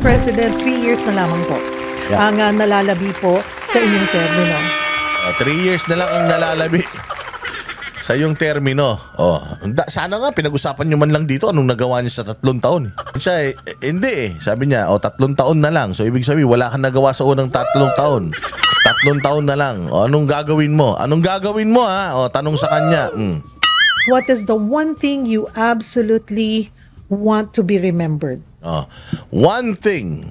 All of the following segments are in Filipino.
President, 3 years na lamang po ang nalalabi po sa inyong termino. 3 years na lang ang nalalabi sa iyong termino. Sana nga pinag-usapan nyo man lang dito anong nagawa niya sa 3 taon. Siya hindi eh. Sabi niya, 3 taon na lang. So ibig sabihin, wala kang nagawa sa unang 3 taon. 3 taon na lang. Anong gagawin mo? Anong gagawin mo ha? Tanong sa kanya. What is the one thing you absolutely want to be remembered? One thing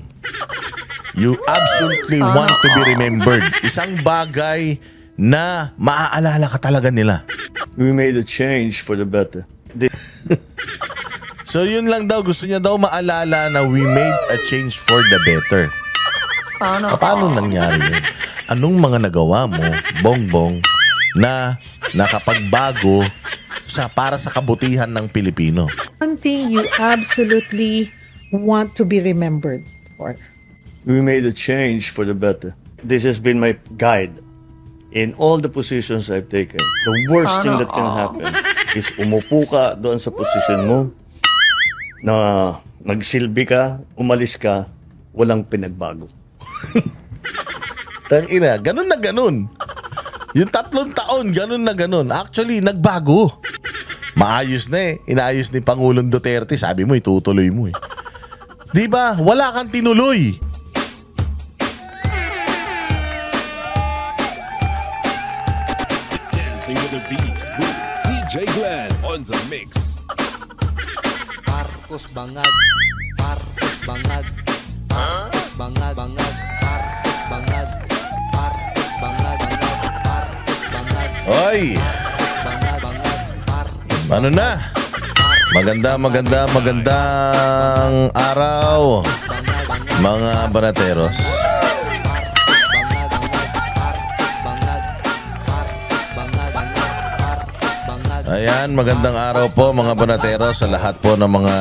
you absolutely want to be remembered. Isang bagay na maaalala ka talaga nila. We made a change for the better. So yun lang daw, gusto niya daw maalala na we made a change for the better. Paano nangyari yun? Anong mga nagawa mo, Bongbong, na nakapagbago para sa kabutihan ng Pilipino? One thing you absolutely want to be remembered for. We made a change for the better. This has been my guide in all the positions I've taken. The worst thing that can happen is umupo ka doon sa posisyon mo na nagsilbi ka, umalis ka, walang pinagbago. Tangina, ganun na ganun. Yung 3 taon, ganun na ganun. Actually, nagbago. Maayos na eh. Inayos ni Pangulong Duterte. Sabi mo, itutuloy mo eh. Diba? Wala kang tinuloy. Dancing with the beat with DJ Glenn on the mix. Marcos bangag, Marcos bangag, Marcos bangag, bangag, Marcos bangag, Marcos bangag, Marcos bangag. Oy! Ano na? Magandang araw, mga banateros. Ayan, magandang araw po mga banateros sa lahat po ng mga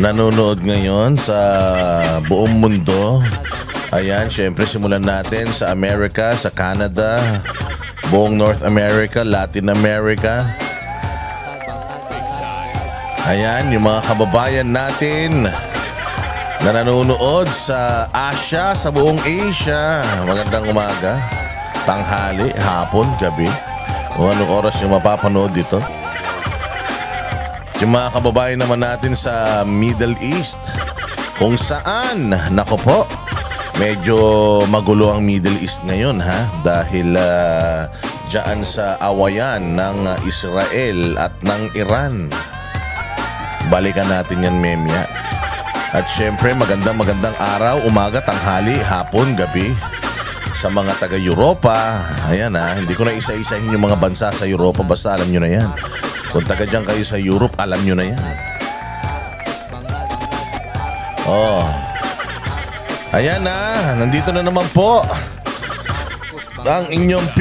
nanonood ngayon sa buong mundo. Ayan, syempre simulan natin sa Amerika, sa Canada, buong North America, Latin America. Ayan, yung mga kababayan natin na nanonood sa Asia, sa buong Asia. Magandang umaga, tanghali, hapon, gabi. O anong oras yung mapapanood dito. Yung mga kababayan naman natin sa Middle East, kung saan, nako po, medyo magulo ang Middle East ngayon ha. Dahil dyan sa awayan ng Israel at ng Iran. Balikan natin yan memya. At syempre magandang araw, umaga, tanghali, hapon, gabi sa mga taga-Europa. Ayan hindi ko na isa-isahin yung mga bansa sa Europa, basta alam nyo na yan. Kung taga dyan kayo sa Europe, alam nyo na yan. Ayan nandito na naman po ang inyong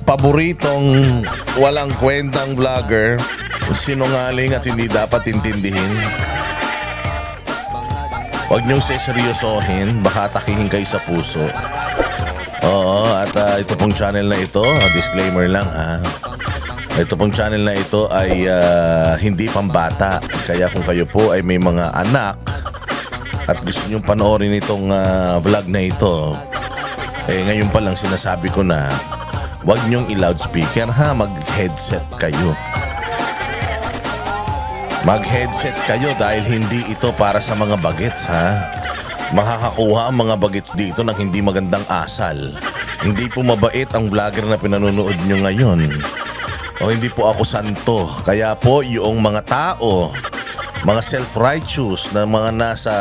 paboritong walang kwentang vlogger, sinungaling at hindi dapat intindihin. Huwag niyong seryosohin, baka atakihin kayo sa puso. At ito pong channel na ito, disclaimer lang ito pong channel na ito ay hindi pambata. Kaya kung kayo po ay may mga anak at gusto niyong panoorin itong vlog na ito, ngayon pa lang sinasabi ko na huwag niyong i-loudspeaker mag-headset kayo. Mag-headset kayo dahil hindi ito para sa mga bagets Makakakuha ang mga bagets dito ng hindi magandang asal. Hindi po mabait ang vlogger na pinanonood nyo ngayon. O hindi po ako santo. Kaya po yung mga tao, mga self-righteous na mga nasa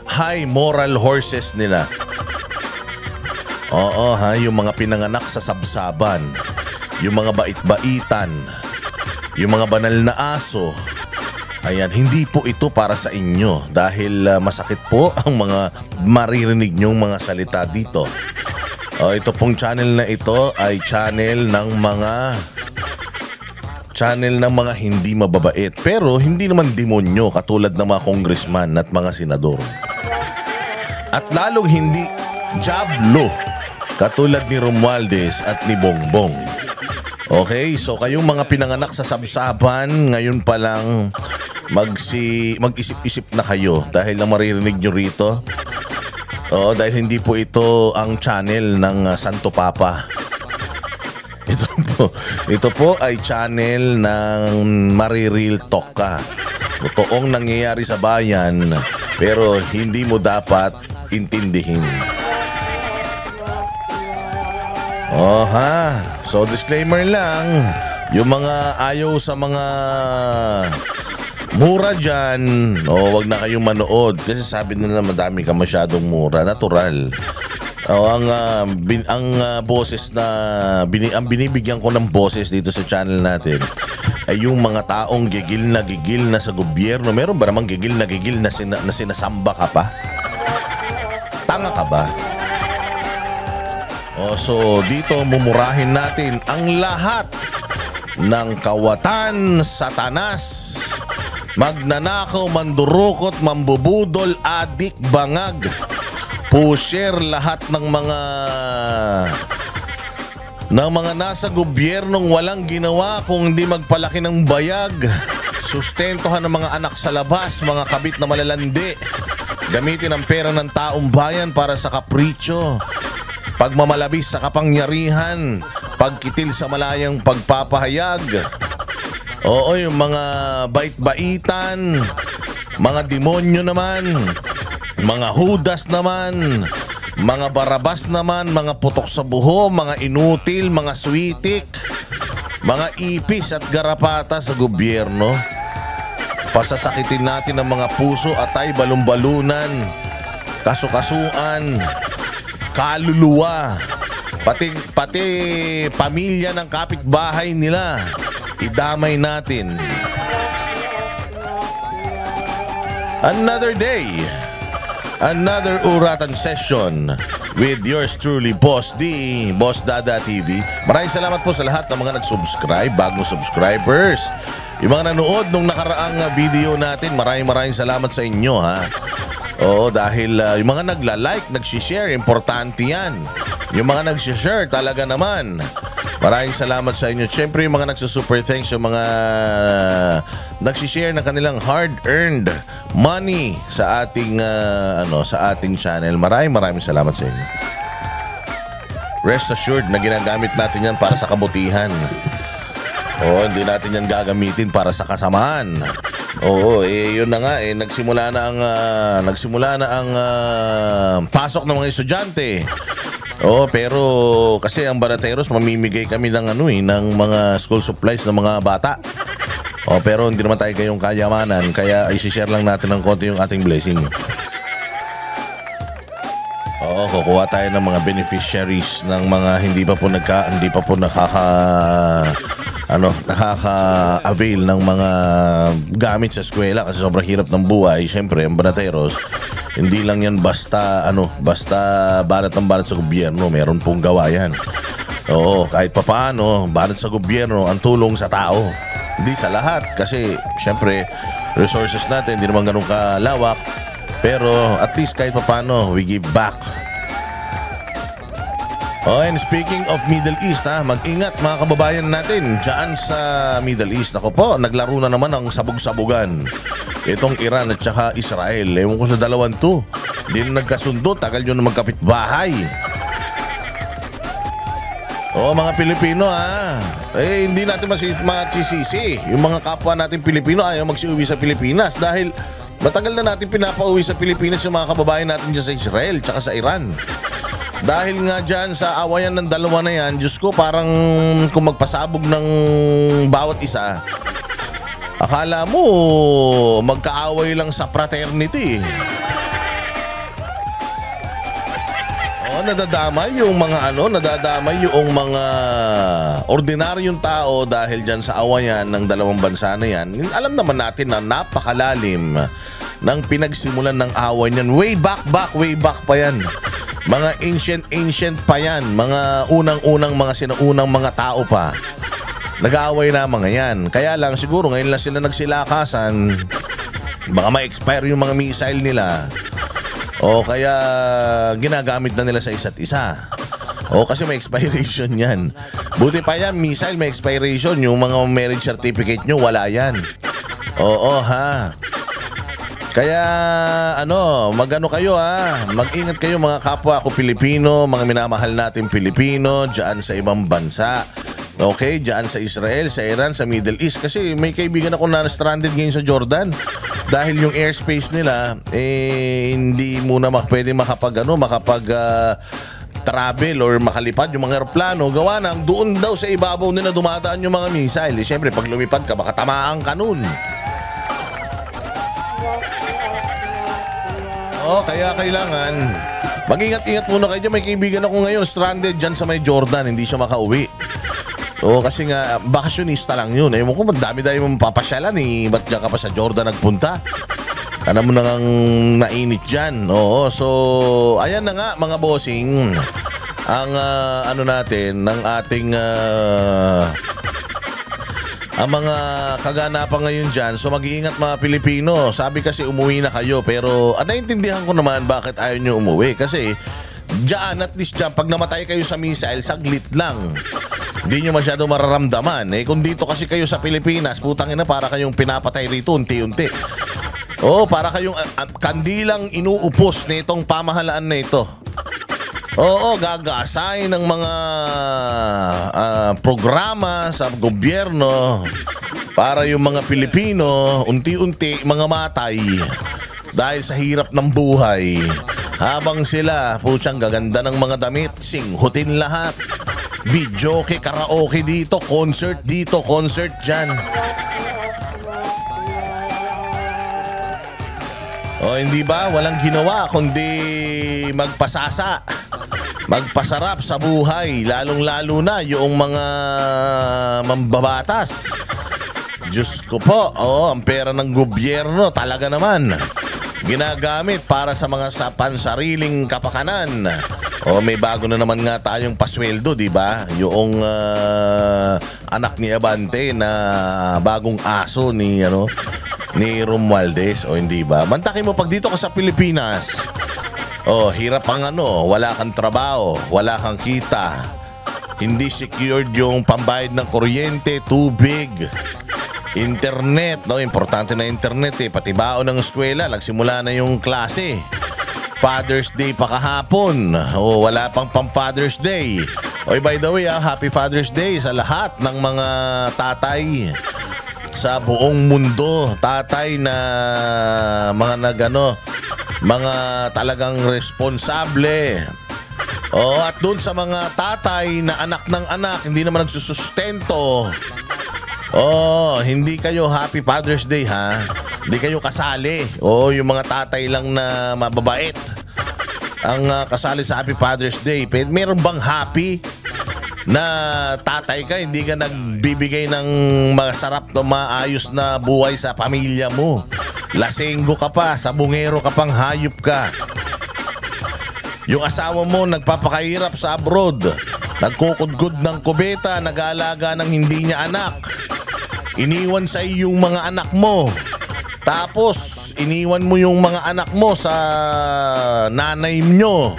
high moral horses nila. Yung mga pinanganak sa sabsaban, yung mga bait-baitan, yung mga banal na aso. Ayan, hindi po ito para sa inyo dahil masakit po ang mga maririnig nyong mga salita dito. Ito pong channel na ito ay channel ng mga hindi mababait, pero hindi naman demonyo katulad ng mga congressman at mga senador. At lalong hindi jablo katulad ni Romualdez at ni Bongbong. Okay, so kayong mga pinanganak sa sabsaban, ngayon pa lang mag-isip-isip na kayo dahil na maririnig nyo rito. Oo, dahil hindi po ito ang channel ng Santo Papa. Ito po ay channel ng Mariril Talk ka. Totoong nangyayari sa bayan pero hindi mo dapat intindihin. Oh ha. So disclaimer lang, yung mga ayaw sa mga mura dyan, wag na kayong manood kasi sabi nila madami ka masyadong mura. Natural. Ang boses na ang binibigyan ko ng boses dito sa channel natin ay yung mga taong gigil na sa gobyerno. Meron ba namang gigil na sinasamba ka pa? Tanga ka ba? So dito mumurahin natin ang lahat ng kawatan, satanas, magnanakaw, mandurukot, mambubudol, adik, bangag, pusher, lahat ng mga nasa gobyernong walang ginawa kung hindi magpalaki ng bayag, sustentuhan ng mga anak sa labas, mga kabit na malalandi, gamitin ang pera ng taong bayan para sa kapritsyo, pagmamalabis sa kapangyarihan, pagkitil sa malayang pagpapahayag. Oo, yung mga bait-baitan, mga demonyo naman, mga Judas naman, mga Barabas naman, mga putok sa buho, mga inutil, mga switik, mga ipis at garapata sa gobyerno. Pasasakitin natin ang mga puso, atay, balumbalunan, kasukasuan, kaluluwa, pati pamilya ng kapitbahay nila. Idamay natin. Another day, another uratan session with yours truly, Boss D, Boss Dada TV. Maraming salamat po sa lahat ng mga nag-subscribe, bagong subscribers. Yung mga nanood nung nakaraang video natin, maraming salamat sa inyo, ha. Oo, dahil yung mga nagla-like, nag-share, importante yan. Yung mga nag-share, talaga naman. Maraming salamat sa inyo. Siyempre, yung mga nagsusuper thanks, yung mga nag-share ng kanilang hard-earned money sa ating sa ating channel. Maraming salamat sa inyo. Rest assured na ginagamit natin yan para sa kabutihan. Oo, hindi natin yan gagamitin para sa kasamaan. Oo, yun na nga nagsimula na ang pasok ng mga estudyante. Oo, pero kasi ang Barateros mamimigay kami ng ng mga school supplies ng mga bata. Oh, pero hindi naman tayo gayong kayamanan, kaya i-share lang natin ng konti yung ating blessing. Oo, kukuha tayo ng mga beneficiaries ng mga hindi pa po nakaka-avail ng mga gamit sa eskwela kasi sobrang hirap ng buhay. Siyempre, ang Banateros, hindi lang yan basta balat ng balat sa gobyerno. Meron pong gawa yan. Oo, kahit papaano, balat sa gobyerno ang tulong sa tao. Hindi sa lahat kasi siyempre, resources natin hindi naman ganun kalawak. Pero at least kahit papaano, we give back. Oh, and speaking of Middle East, mag-ingat mga kababayan natin dyan sa Middle East. Ako po, naglaro na naman ang sabog-sabugan. Itong Iran at saka Israel. Ewan ko sa dalawang to. Hindi na nagkasundo, tagal nyo na magkapitbahay. Oh, mga Pilipino hindi natin masisisi. Yung mga kapwa natin Pilipino ayaw magsiuwi sa Pilipinas dahil matagal na natin pinapauwi sa Pilipinas yung mga kababayan natin dyan sa Israel at sa Iran. Dahil nga dyan sa awayan ng dalawa na yan, Diyos ko, parang kung magpasabog ng bawat isa, akala mo magkaaway lang sa fraternity. Nadadamay yung mga ordinaryong tao dahil dyan sa awayan ng dalawang bansa na yan. Alam naman natin na napakalalim ng pinagsimulan ng away niyan. Way back pa yan. Mga ancient pa yan. Mga unang mga sinaunang mga tao pa. Nag-aaway na mga yan. Kaya lang siguro ngayon lang sila nagsilakasan. Baka ma-expire yung mga missile nila. O kaya ginagamit na nila sa isa't isa. O kasi may expiration yan. Buti pa yan, missile may expiration. Yung mga marriage certificate nyo, wala yan. Oo ha. Kaya magano kayo ha. Mag-ingat kayo mga kapwa ko Pilipino, mga minamahal natin Pilipino diyan sa ibang bansa. Okay, diyan sa Israel, sa Iran, sa Middle East. Kasi may kaibigan ako na stranded ngayon sa Jordan. Dahil yung airspace nila, hindi muna pwede makapag travel or makalipad yung mga aeroplano. Gawa ng doon daw sa ibabaw nila dumadaan yung mga missile. Siyempre, pag lumipad ka, baka tamaan ka nun. Kaya kailangan mag-ingat-ingat muna kayo dyan. May kaibigan ako ngayon stranded dyan sa may Jordan. Hindi siya makauwi. Kasi nga bakasyonista lang yun. Ewan ko, dami-dami mong papasyalan ba't dyan ka pa sa Jordan nagpunta? Alam mo na ngang nainit dyan. So ayan na nga mga bossing. Ang natin ng ating ang mga kaganapan ngayon dyan. So mag-iingat mga Pilipino. Sabi kasi umuwi na kayo, pero naintindihan ko naman bakit ayaw nyo umuwi. Kasi dyan, at least dyan, pag namatay kayo sa missile, saglit lang. Hindi nyo masyado mararamdaman. Kung dito kasi kayo sa Pilipinas, putang ina, para kayong pinapatay rito unti-unti. Para kayong kandilang inuupos nitong pamahalaan na ito. Gagasain ng mga programa sa gobyerno para yung mga Pilipino unti-unti mga matay dahil sa hirap ng buhay. Habang sila, putyang gaganda ng mga damit, singhutin lahat. Videoke, karaoke dito, concert dyan. Hindi ba? Walang ginawa kundi magpasasa, magpasarap sa buhay, lalong-lalo na yung mga mambabatas. Diyos ko po, ang pera ng gobyerno talaga naman ginagamit para sa mga pansariling kapakanan. May bago na naman nga tayong pasweldo, di ba? Yung anak ni Abante na bagong aso ni Romualdez, hindi ba? Mantakin mo pag dito ka sa Pilipinas. Hirap ang wala kang trabaho, wala kang kita. Hindi secured yung pambayad ng kuryente, tubig, internet, importante na internet pati baon ng eskwela, nagsimula na yung klase. Father's Day pa kahapon. Wala pang Father's Day. By the way, Happy Father's Day sa lahat ng mga tatay sa buong mundo. Tatay na mga talagang responsable. At doon sa mga tatay na anak ng anak, hindi naman nagsusustento. Hindi kayo Happy Father's Day ha. Hindi kayo kasali. Yung mga tatay lang na mababait ang kasali sa Happy Father's Day. Meron bang happy na tatay ka, hindi ka nagbibigay ng masarap na maayos na buhay sa pamilya mo? Lasenggo ka pa, sabungero ka pang, hayop ka. Yung asawa mo nagpapakahirap sa abroad, nagkukudgod ng kubeta, nag-aalaga ng hindi niya anak. Iniwan sa iyo yung mga anak mo. Tapos iniwan mo yung mga anak mo sa nanay nyo.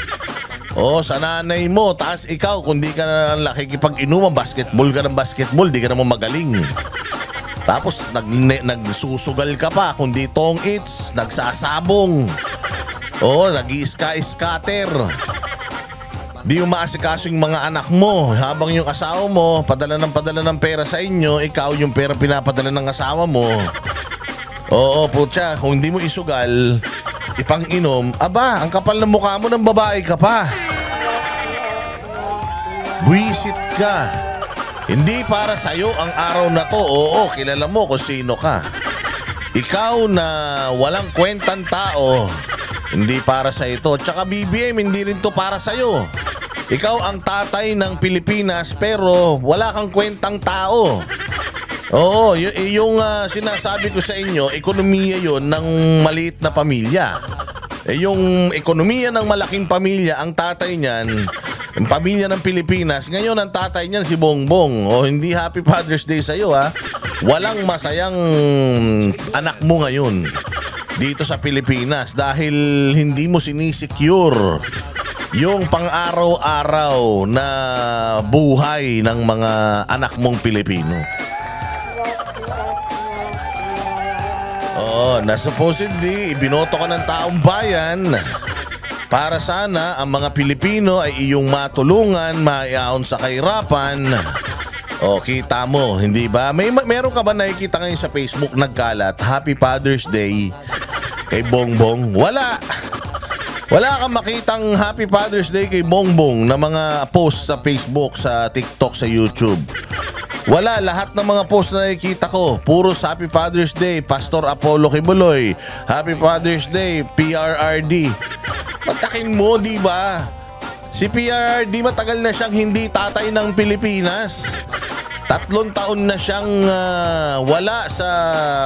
Sa nanay mo. Taas ikaw, kung di ka na nakikipag-inuman, basketball ka ng basketball, di ka naman magaling. Tapos nagsusugal ka pa, kundi tong its, nagsasabong. Nag-i-scatter. Di yung maasikaso yung mga anak mo. Habang yung asawa mo padala ng pera sa inyo, ikaw yung pera pinapadala ng asawa mo. Putya, kung hindi mo isugal, ipang-inom, ang kapal ng mukha mo, ng babae ka pa. Buisit ka. Hindi para sa'yo ang araw na to. Kilala mo kung sino ka. Ikaw na walang kwentang tao, hindi para sa ito. Tsaka BBM, hindi rin to para sa'yo. Ikaw ang tatay ng Pilipinas, pero wala kang kwentang tao. Yung sinasabi ko sa inyo, ekonomiya yon ng maliit na pamilya. Yung ekonomiya ng malaking pamilya, ang tatay niyan, ang pamilya ng Pilipinas, ngayon ang tatay niyan si Bongbong. Hindi Happy Father's Day sa iyo ha. Walang masayang anak mo ngayon dito sa Pilipinas dahil hindi mo sinisecure yung pang-araw-araw na buhay ng mga anak mong Pilipino. Na supposedly, ibinoto ka ng taong bayan para sana ang mga Pilipino ay iyong matulungan, maiahon sa kahirapan. Kita mo, hindi ba? Meron ka ba nakikita ngayon sa Facebook nagkalat, Happy Father's Day kay Bongbong? Wala. Wala kang makitang Happy Father's Day kay Bongbong na mga post sa Facebook, sa TikTok, sa YouTube. Wala, lahat ng mga post na nakikita ko, puro Happy Father's Day, Pastor Apollo Kibuloy, Happy Father's Day, PRRD. Matakin mo, di ba? Si PRRD matagal na siyang hindi tatay ng Pilipinas. 3 taon na siyang wala sa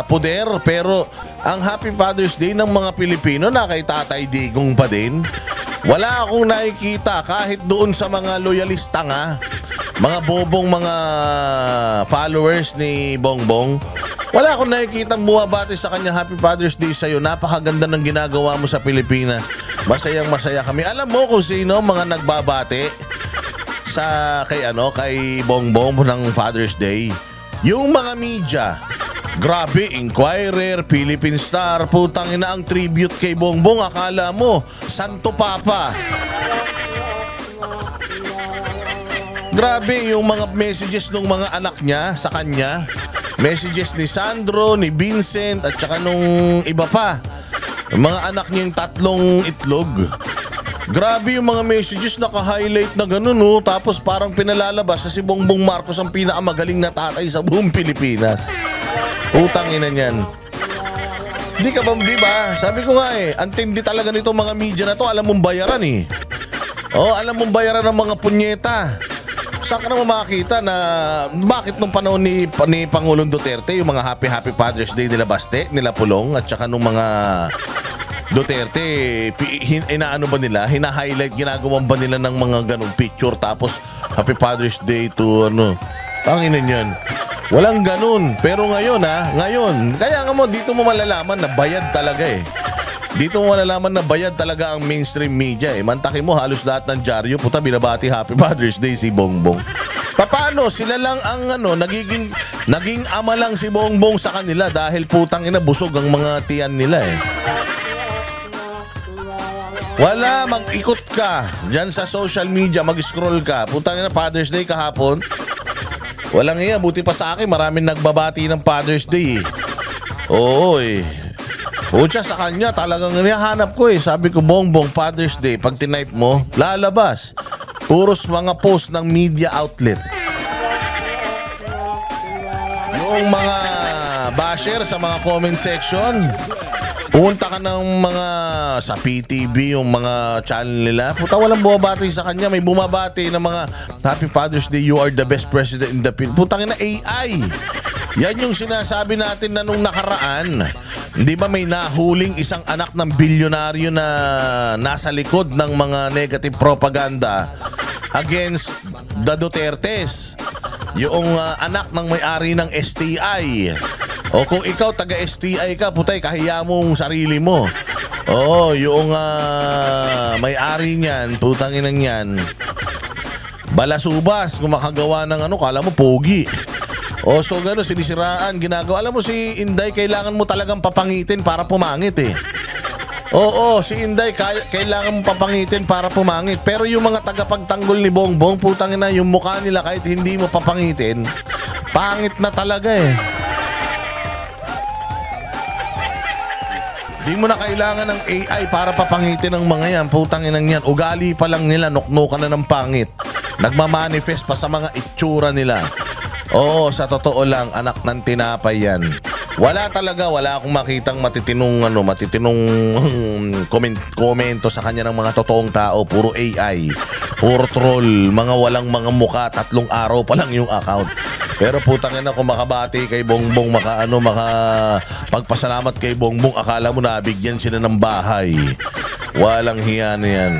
poder, pero ang Happy Father's Day ng mga Pilipino na kay Tatay Digong pa din. Wala akong nakikita kahit doon sa mga loyalista nga, mga bobong mga followers ni Bongbong. Wala akong nakikita bumabati sa kanya, Happy Father's Day sa'yo. Napakaganda ng ginagawa mo sa Pilipinas. Masayang masaya kami. Alam mo kung sino mga nagbabati sa kay Bongbong ng Father's Day? Yung mga media. Grabe, Inquirer, Philippine Star, putang ina ang tribute kay Bongbong. Akala mo, Santo Papa. Grabe yung mga messages ng mga anak niya sa kanya. Messages ni Sandro, ni Vincent, at saka nung iba pa. Mga anak niya yung 3 itlog. Grabe yung mga messages, naka-highlight na ganun, no? Tapos parang pinalalabas na si Bongbong Marcos ang pinakamagaling na tatay sa buong Pilipinas. Utang ina niyan. Di ba? Sabi ko nga ang tindi talaga nito mga media na to. Alam mong bayaran alam mong bayaran ng mga punyeta. Saan ka naman makakita na bakit nung panahon ni Pangulong Duterte, yung mga Happy Father's Day nila Baste, nila Pulong, at saka nung mga Duterte, inaano ba nila, hina-highlight, ginagawan ba nila ng mga ganong picture, tapos Happy Father's Day to tangina niyan. Walang ganun. Pero ngayon kaya nga mo, dito mo malalaman na bayad talaga Dito mo malalaman na bayad talaga ang mainstream media Mantakin mo, halos lahat ng dyaryo, puta, binabati Happy Father's Day si Bongbong. Paano? Sila lang ang naging ama lang si Bongbong sa kanila dahil putang ina busog ang mga tiyan nila Wala, mag-ikot ka dyan sa social media, mag-scroll ka. Putang ina, Father's Day kahapon. Walang iya, buti pa sa akin, maraming nagbabati ng Father's Day Pucha, sa kanya talagang hinahanap ko Sabi ko, Bongbong Father's Day. Pag tinype mo, lalabas. Puros mga post ng media outlet. Yung mga basher sa mga comment section, pumunta ka ng mga sa PTV, yung mga channel nila. Puta, walang bumabati sa kanya. May bumabati ng mga Happy Father's Day, you are the best president in the Philippines. Putang ina, AI. Yan yung sinasabi natin na nung nakaraan. Di ba may nahuling isang anak ng bilyonaryo na nasa likod ng mga negative propaganda against the Dutertes? Yung anak ng may-ari ng STI. O kung ikaw taga-STI ka, putay, kahiya mong sarili mo. Yung may-ari niyan, putang inang yan, balasubas, kung makagawa ng kala mo pogi. So gano'n, sinisiraan, ginagawa. Alam mo si Inday, kailangan mo talagang papangitin para pumangit si Inday, kailangan mo papangitin para pumangit. Pero yung mga tagapagtanggol ni Bongbong, putang ina, yung mukha nila kahit hindi mo papangitin, pangit na talaga Di mo na kailangan ng AI para papangitin ng mga yan. Putang inang yan, ugali pa lang nila, nuknukan na ng pangit. Nagmamanifest pa sa mga itsura nila. Sa totoo lang, anak ng tinapay yan. Wala akong makitang matitinong komento sa kanya ng mga totoong tao. Puro AI, puro troll, mga walang mga muka, 3 araw pa lang yung account. Pero putang ina, kung makabati kay Bongbong, pagpasalamat kay Bongbong, akala mo nabigyan sila ng bahay. Walang hiya na yan.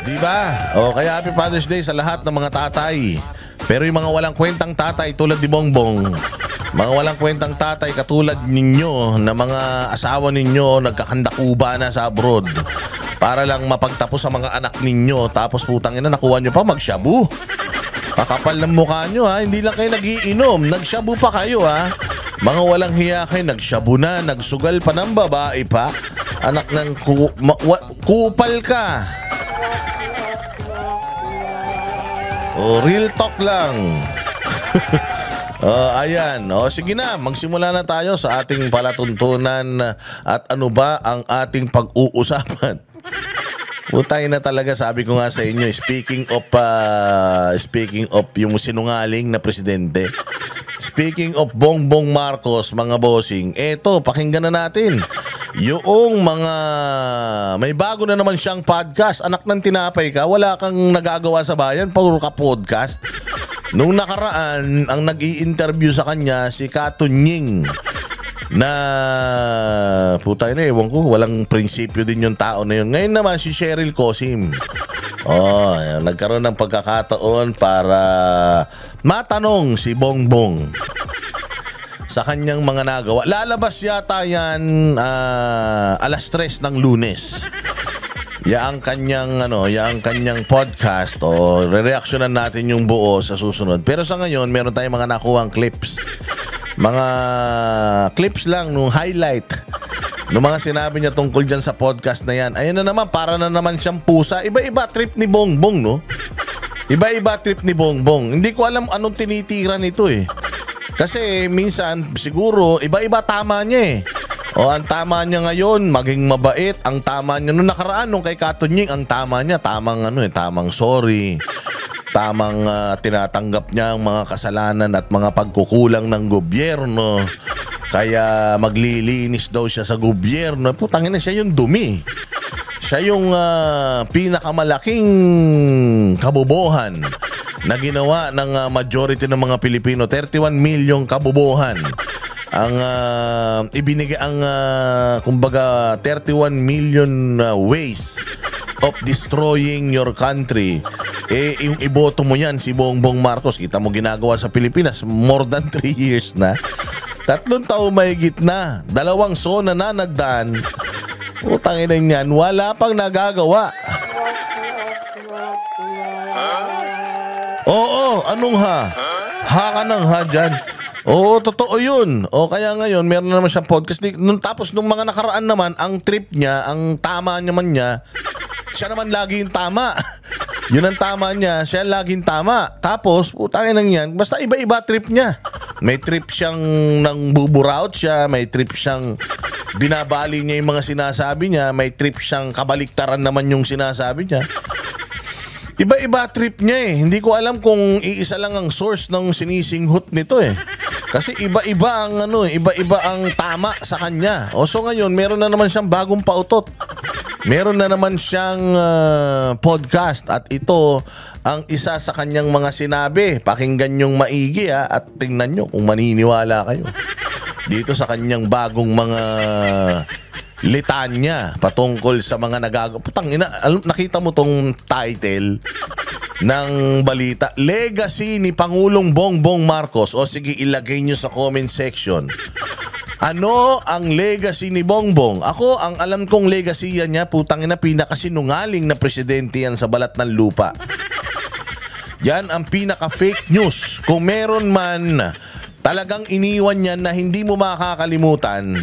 Diba? Kaya Happy Father's Day sa lahat ng mga tatay. Pero yung mga walang kwentang tatay tulad ni Bongbong, mga walang kwentang tatay katulad ninyo na mga asawa ninyo nagkakandakuba na sa abroad para lang mapagtapos sa mga anak ninyo, tapos putang ina nakuha nyo pa magshabu. Kakapal ng mukha nyo ha. Hindi lang kayo nagiinom. Nagshabu pa kayo ha. Mga walang hiya kayo. Nagshabu na. Nagsugal pa ng babae pa. Anak ng kupal ka. Real talk lang. Ayan. Sige na. Magsimula na tayo sa ating palatuntunan. At ano ba ang ating pag-uusapan? Utay na talaga, sabi ko nga sa inyo, speaking of yung sinungaling na presidente, speaking of Bongbong Marcos, mga bossing, eto, pakinggan na natin yung mga, may bago na naman siyang podcast. Anak ng tinapay ka, wala kang nagagawa sa bayan, puro ka podcast. Nung nakaraan, ang nag-i-interview sa kanya si Kato Nying, na putay na, ewan ko, walang prinsipyo din yung tao na yun. Ngayon naman si Cheryl Cosim, nagkaroon ng pagkakataon para matanong si Bongbong sa kanyang mga nagawa. Lalabas yata yan alas 3 ng Lunes. Yaang kanyang podcast, re-reactionan natin yung buo sa susunod. Pero sa ngayon, meron tayong mga nakuhang clips. Mga clips lang nung highlight nung mga sinabi niya tungkol dyan sa podcast na yan. Ayun na naman, para na naman siyang pusa. Iba-iba trip ni Bongbong, no? Iba-iba trip ni Bongbong. Hindi ko alam anong tinitira nito eh. Kasi minsan, siguro, iba-iba tama niya eh. Ang tama niya ngayon, maging mabait. Ang tama niya, nung nakaraan, nung kay Kato Nying, ang tama niya, tamang sorry. Tamang tinatanggap niya ang mga kasalanan at mga pagkukulang ng gobyerno. Kaya maglilinis daw siya sa gobyerno. Putangina, siya yung dumi. Siya yung pinakamalaking kabobohan na ginawa ng majority ng mga Pilipino. 31 milyong kabobohan ang ibinigay, ang kumbaga 31 million ways of destroying your country. Yung iboto mo yan, si Bongbong Marcos, kita mo ginagawa sa Pilipinas, more than 3 years na. 3 taon mahigit na. 2 SONA na nagdaan. Utangin na yan, wala pang nagagawa. Oo, anong ha? Ha ka nang ha dyan? Oo, totoo yun. Kaya ngayon, meron na naman siyang podcast. Tapos nung mga nakaraan naman, ang trip niya, ang tama naman niya, siya naman lagi yung tama. Yun ang tama niya, siya laging tama. Tapos, putangin lang yan, basta iba-iba trip niya. May trip siyang nang buburaut siya, may trip siyang binabali niya yung mga sinasabi niya, may trip siyang kabaliktaran naman yung sinasabi niya. Iba-iba trip niya eh. Hindi ko alam kung iisa lang ang source ng sinisinghot nito eh. Kasi iba-iba ang iba-iba ang tama sa kanya. So ngayon, meron na naman siyang bagong pautot. Meron na naman siyang podcast at ito ang isa sa kanyang mga sinabi. Pakinggan yung maigi at tingnan nyo kung maniniwala kayo. Dito sa kanyang bagong mga litanya patungkol sa mga nagagawa. Nakita mo tong title ng balita, Legacy ni Pangulong Bongbong Marcos. Sige, ilagay nyo sa comment section. Ano ang legacy ni Bongbong? Ako, ang alam kong legacy niya, pinakasinungaling na presidente yan sa balat ng lupa. Yan ang pinaka-fake news. Kung meron man talagang iniwan yan na hindi mo makakalimutan,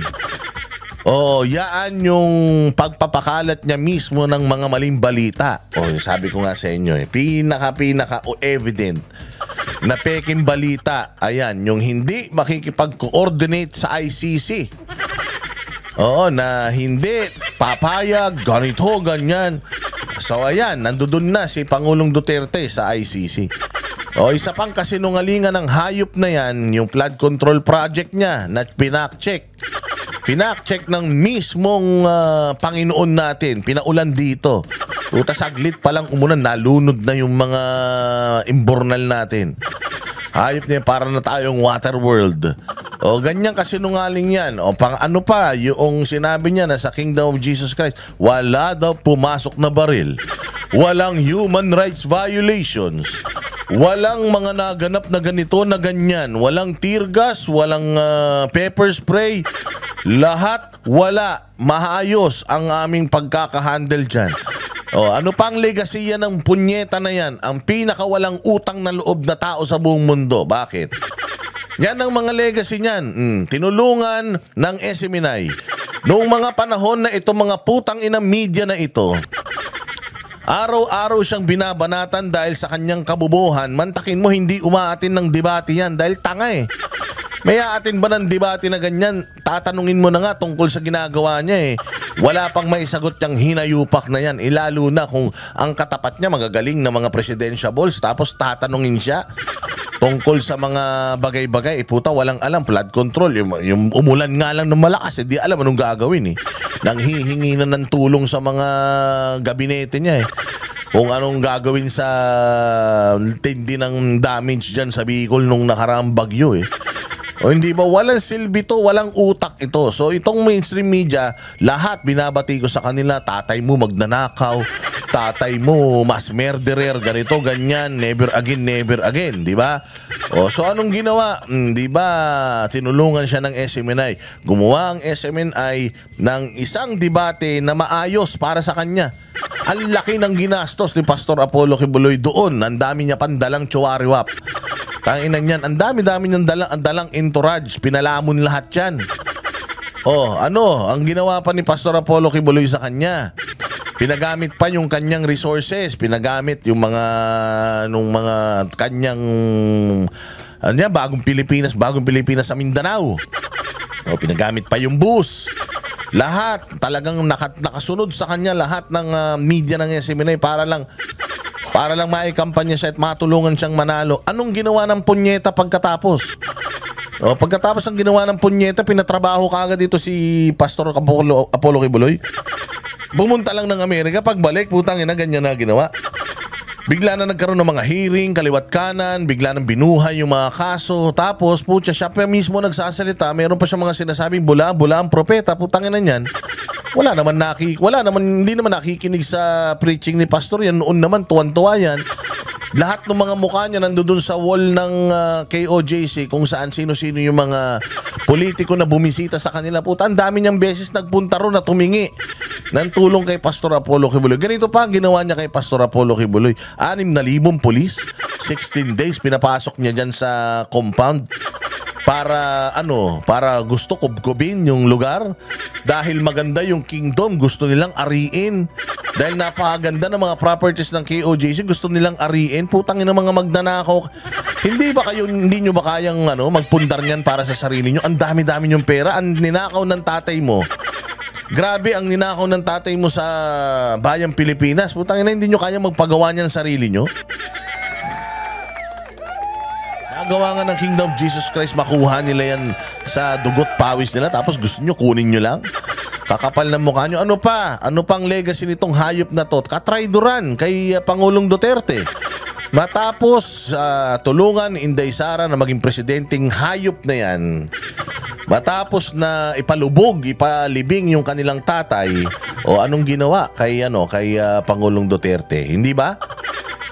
yaan yung pagpapakalat niya mismo ng mga maling balita. Sabi ko nga sa inyo, pinaka evident na peking balita, ayan, yung hindi makikipag-coordinate sa ICC. Na hindi papayag, ganito, ganyan. So ayan, nandoon na si Pangulong Duterte sa ICC. Isa pang kasinungalingan ng hayop na yan, yung flood control project niya na pinack-check ng mismong Panginoon natin, pinaulan dito. Saglit pa lang umulan, nalunod na yung mga imbornal natin. Hayop niya, para na tayong water world. Ganyan kasinungaling yan. Ano pa, yung sinabi niya na sa Kingdom of Jesus Christ, wala daw pumasok na baril. Walang human rights violations. Walang mga naganap na ganito na ganyan. Walang tear gas, walang pepper spray. Lahat wala. Maayos ang aming pagkakahandle dyan. Ano pang legacy yan ng punyeta na yan? Ang pinakawalang utang na loob na tao sa buong mundo. Bakit? Yan ang mga legacy niyan. Tinulungan ng SMNI. Noong mga panahon na ito, mga putang inang media na ito, araw-araw siyang binabanatan dahil sa kanyang kabubuhan. Mantakin mo, hindi umaatin ng debate yan dahil tanga eh. May aatin ba ng debate na ganyan? Tatanungin mo na nga tungkol sa ginagawa niya eh. Wala pang maisagot yung hinayupak na yan. Lalo na kung ang katapat niya magagaling na mga presidentiables tapos tatanungin siya tungkol sa mga bagay-bagay. Puta, walang alam. Flood control. Yung umulan nga lang ng malakas. Di alam anong gagawin eh. Nanghihingi na ng tulong sa mga gabinete niya eh. Kung anong gagawin sa tindi ng damage dyan sa Bicol nung nakaraang bagyo eh. O hindi ba, walang silbi to, walang utak ito. So itong mainstream media, lahat binabati ko sa kanila, tatay mo magnanakaw, tatay mo mas murderer, ganito, ganyan, never again, di ba? O so anong ginawa? Di ba, tinulungan siya ng SMNI. Gumawa ang SMNI ng isang debate na maayos para sa kanya. Ang laki ng ginastos ni Pastor Apollo Kibuloy doon. Ang dami niya pandalang chuwariwap. Tanginan yan, ang dami-dami niyang dalang entourage, pinalamon lahat yan. Ang ginawa pa ni Pastor Apollo Kibuloy sa kanya, pinagamit pa yung kanyang resources, pinagamit yung mga kanyang bagong Pilipinas sa Mindanao. Pinagamit pa yung bus. Lahat, talagang nakasunod sa kanya lahat ng media ng SMNI para lang maikampanya siya at matulungan siyang manalo. Anong ginawa ng punyeta pagkatapos? Pagkatapos ang ginawa ng punyeta, pinatrabaho kaagad dito si Pastor Apollo Kibuloy. Bumunta lang ng Amerika, pagbalik, putang ina, ganyan na ginawa. Bigla na nagkaroon ng mga hearing, kaliwat kanan, bigla nang binuhay yung mga kaso. Tapos, putya, siya pa mismo nagsasalita. Meron pa siya mga sinasabing bula ang propeta, putang ina niyan. Hindi naman nakikinig sa preaching ni Pastor yan. Noon naman, tuwan-tuwa yan. Lahat ng mga mukha niya nandoon sa wall ng KOJC kung saan sino-sino yung mga politiko na bumisita sa kanila. Puta, ang dami niyang beses nagpunta ron na tumingi ng tulong kay Pastor Apollo Kibuloy. Ganito pa ang ginawa niya kay Pastor Apollo Kibuloy. 6,000 pulis, 16 days pinapasok niya dyan sa compound. Para gusto kubkubin yung lugar. Dahil maganda yung kingdom, gusto nilang ariin. Dahil napakaganda ng mga properties ng KOJC, gusto nilang ariin. Putang ina mga magnanakaw. Hindi nyo ba kayang magpundar niyan para sa sarili nyo? Ang dami-dami yung pera. Ang ninakaw ng tatay mo. Grabe ang ninakaw ng tatay mo sa bayang Pilipinas. Putang ina, hindi nyo kayang magpagawa niyan sa sarili nyo? Gawa nga ng Kingdom of Jesus Christ, makuha nila yan sa dugot pawis nila, tapos gusto nyo kunin nyo lang. Kakapal ng mukha nyo. Ano pang legacy nitong hayop na to? Katraidoran kay Pangulong Duterte. Matapos tulungan ni Inday Sara na maging presidenteng hayop na yan, matapos na ipalibing yung kanilang tatay, anong ginawa kay Pangulong Duterte? Hindi ba?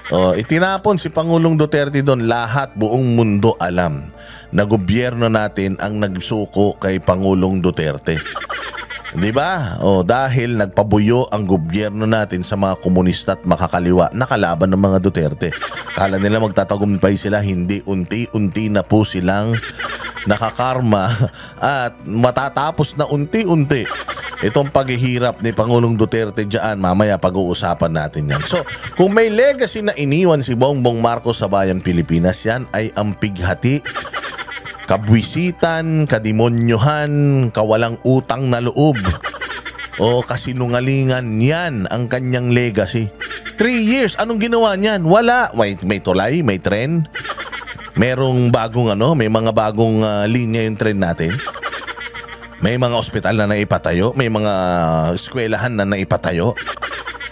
Itinapon si Pangulong Duterte doon. Lahat, buong mundo alam na gobyerno natin ang nagsuko kay Pangulong Duterte. Di ba? Dahil nagpabuyo ang gobyerno natin sa mga komunista at makakaliwa na kalaban ng mga Duterte. Kala nila magtatagumpay sila, hindi. Unti-unti na po silang nakakarma at matatapos na unti-unti itong paghihirap ni Pangulong Duterte dyan. Mamaya pag-uusapan natin yan. So, kung may legacy na iniwan si Bongbong Marcos sa bayang Pilipinas, yan ay ang pighati, kabwisitan, kadimonyohan, kawalang utang na loob, o kasinungalingan. Yan ang kanyang legacy. 3 years, anong ginawa niyan? Wala. May tulay, may tren. Merong bagong may mga bagong linya yung tren natin. May mga ospital na naipatayo, may mga eskwelahan na naipatayo.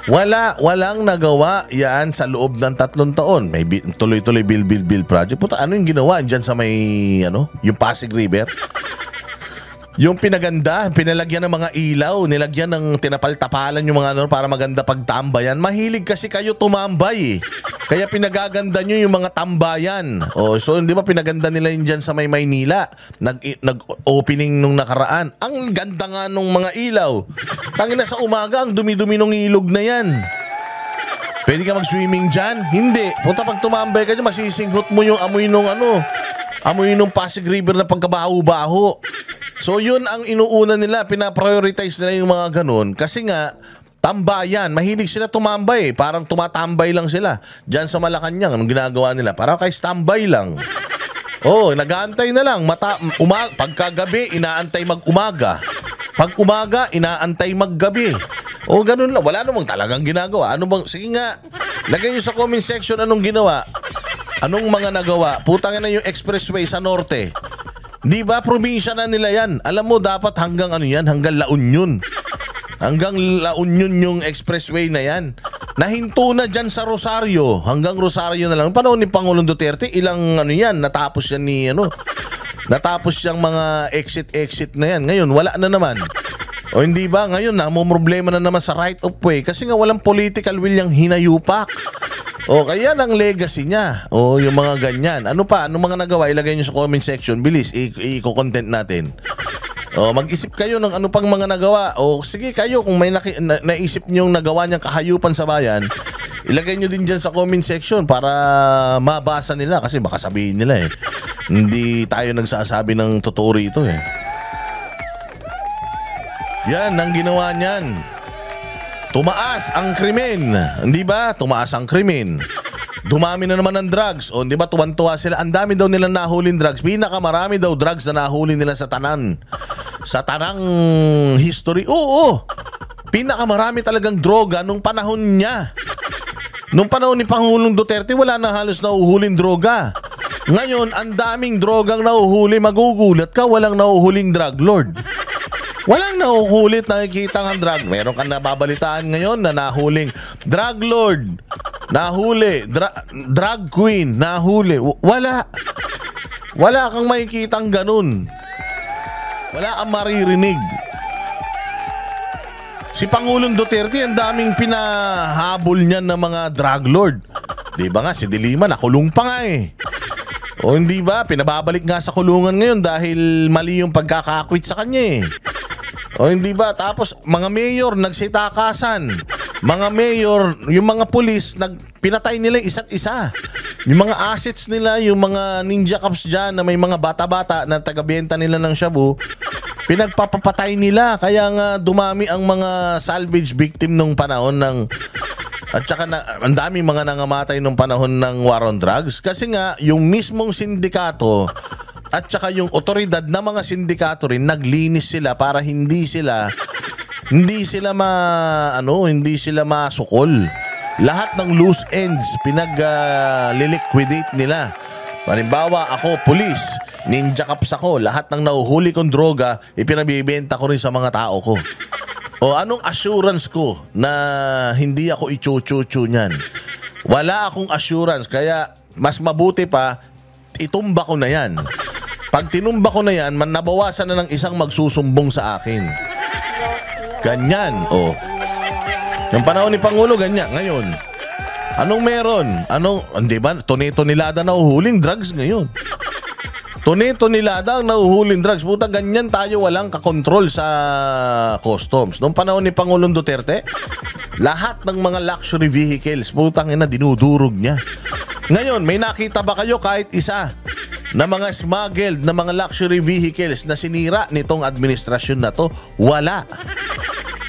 Walang nagawa yan sa loob ng 3 taon. May tuloy-tuloy bill project. Puta, ano yung ginawa dyan sa may yung Pasig River? Yung pinaganda, pinalagyan ng mga ilaw, nilagyan ng tinapal-tapalan yung mga para maganda pagtambayan. Mahilig kasi kayo tumambay eh. Kaya pinagaganda nyo yung mga tambayan. So hindi ba pinaganda nila yun dyan sa may Maynila? Nag-opening nung nakaraan. Ang ganda nga nung mga ilaw. Tangina sa umaga, ang dumi-dumi nung ilog na yan. Pwede ka mag-swimming dyan? Hindi. Punta pag tumambay ka dyan, masisinghot mo yung amoy nung amoy nung Pasig River na pagkabaho-baho. So yun ang inuuna nila, pinaprioritize nila yung mga ganun. Kasi nga, tambayan. Mahilig sila tumambay. Parang tumatambay lang sila. Diyan sa Malacanang, anong ginagawa nila? Parang kay standby lang. Oh, nag-aantay na lang. Pagkagabi, inaantay mag-umaga. Pag umaga, inaantay maggabi. Oh, ganun lang. Wala namang talagang ginagawa. Ano bang, sige nga, lagay nyo sa comment section anong ginawa. Anong mga nagawa. Putang na yung expressway sa norte. Di ba, probinsya na nila yan. Alam mo, dapat hanggang ano yan, hanggang La Union. Hanggang La Union yung expressway na yan. Nahinto na dyan sa Rosario. Hanggang Rosario na lang. Panahon ni Pangulong Duterte, ilang ano yan, natapos yan ni ano. Natapos yung mga exit na yan. Ngayon, wala na naman. O hindi ba, ngayon problema na naman sa right of way kasi nga walang political will yung hinayupak. O kaya ang legacy niya. O yung mga ganyan. Ano pa? Anong mga nagawa? Ilagay nyo sa comment section. Bilis, i-content natin. O mag-isip kayo ng ano pang mga nagawa. O sige kayo kung may naisip nyo nagawa niyang kahayupan sa bayan, ilagay nyo din dyan sa comment section para mabasa nila kasi baka sabihin nila hindi tayo nagsasabi ng totoo rito Yan ang ginawa niyan. Tumaas ang krimen. Hindi ba? Tumaas ang krimen. Dumami na naman ang drugs. O, di ba, tuwan-tuwa sila. Ang dami daw nilang nahuling drugs. Pinakamarami daw drugs na nahuli nila sa tanan. Sa tanang history. Oo. Pinakamarami talagang droga nung panahon niya. Nung panahon ni Pangulong Duterte, wala na halos nahuhuling droga. Ngayon, ang daming drogang nahuhuli. Magugulat ka, walang nahuhuling drug lord. Walang nahuhulit nakikita ng drug. Meron kang nababalitaan ngayon na nahuling drug lord. Nahuli, drag queen, nahuli. Wala. Wala kang makikitang ganun. Wala kang maririnig. Si Pangulong Duterte, ang daming pinahabol niyan ng mga drug lord. Di ba nga, si De Lima nakulong pa nga O hindi ba, pinababalik nga sa kulungan ngayon dahil mali yung pagkakakwit sa kanya O hindi ba, tapos mga mayor nagsitakasan. Mga mayor, yung mga pulis, pinatay nila isa't isa. Yung mga assets nila, yung mga ninja cops dyan na may mga bata-bata na tagabenta nila ng shabu, pinagpapapatay nila. Kaya nga dumami ang mga salvage victim nung panahon ng... At saka ang dami mga nangamatay nung panahon ng war on drugs. Kasi nga, yung mismong sindikato at saka yung otoridad na mga sindikato rin, naglinis sila para hindi sila masukol. Lahat ng loose ends pinag-liquidate nila. Halimbawa, ako, pulis, ninja cops ako, lahat ng nahuhuli kong droga, ipinabibenta ko rin sa mga tao ko. O anong assurance ko na hindi ako ichuchuchu niyan? Wala akong assurance, kaya mas mabuti pa, itumba ko na yan. Pag tinumba ko na yan, nabawasan na ng isang magsusumbong sa akin. Ganyan, Yung panahon ni Pangulo, ganyan. Ngayon, anong meron? Hindi ba, tonelada na uhuling drugs ngayon. Tonelada ang nahuhuling drugs. Puta, ganyan tayo walang kakontrol sa customs. Noong panahon ni Pangulong Duterte, lahat ng mga luxury vehicles, putang ina, dinudurog niya. Ngayon, may nakita ba kayo kahit isa na mga smuggled na mga luxury vehicles na sinira nitong administrasyon na to? Wala.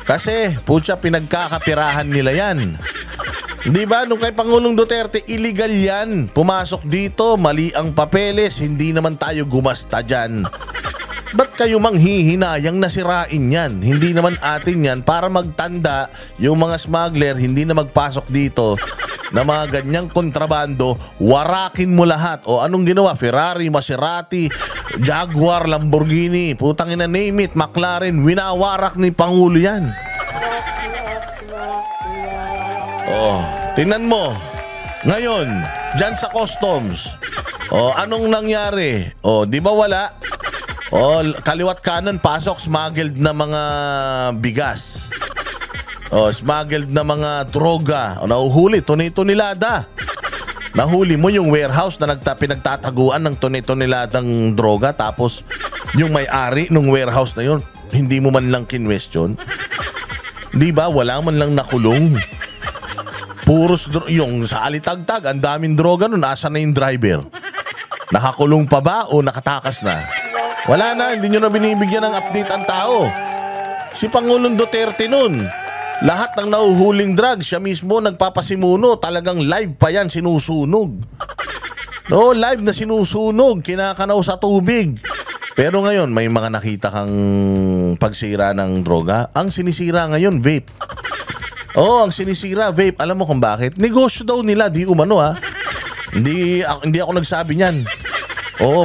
Kasi, putya, pinagkakapirahan nila yan. Di ba, nung kay Pangulong Duterte, illegal yan. Pumasok dito, mali ang papeles, hindi naman tayo gumasta dyan. Ba't kayo manghihinayang nasirain yan? Hindi naman atin yan para magtanda yung mga smuggler, hindi na magpasok dito na mga ganyang kontrabando, warakin mo lahat. O anong ginawa? Ferrari, Maserati, Jaguar, Lamborghini, putang ina, name it, McLaren, winawarak ni Pangulo yan. Tingnan mo. Ngayon, dyan sa customs, anong nangyari? Di ba wala? Kaliwat kanan, pasok, smuggled na mga bigas. Smuggled na mga droga. Nahuhuli, tonelada. Nahuli mo yung warehouse na pinagtataguan ng toneladan droga, tapos yung may-ari ng warehouse na yun, hindi mo man lang kinwestiyon. Di ba? Wala man lang nakulong. Yung sa Alitagtag, ang daming droga nun. Asa na yung driver? Nakakulong pa ba o nakatakas na? Wala na, hindi nyo na binibigyan ng update ang tao. Si Pangulong Duterte nun, lahat ng nahuhuling drugs, siya mismo nagpapasimuno. Talagang live pa yan, sinusunog. No, live na sinusunog, kinakanaw sa tubig. Pero ngayon, may mga nakita kang pagsira ng droga. Ang sinisira ngayon, vape. Ang sinisira, vape. Alam mo kung bakit? Negosyo daw nila, di umano ha. Hindi ako nagsabi niyan.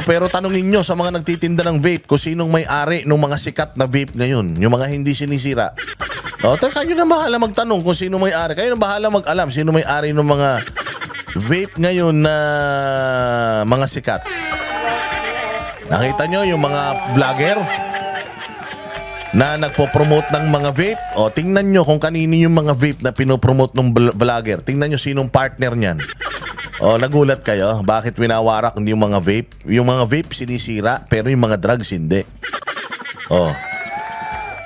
Pero tanungin nyo sa mga nagtitinda ng vape kung sinong may-ari ng mga sikat na vape ngayon. Yung mga hindi sinisira. Kayo na bahala magtanong kung sino may-ari. Kayo na bahala mag-alam sino may-ari ng mga vape ngayon na mga sikat. Nakita nyo yung mga vlogger na nagpo-promote ng mga vape? Tingnan nyo kung kanino yung mga vape na pinopromote ng vlogger. Tingnan nyo sinong partner niyan. Nagulat kayo? Bakit winawarak hindi yung mga vape? Yung mga vape sinisira, pero yung mga drugs hindi.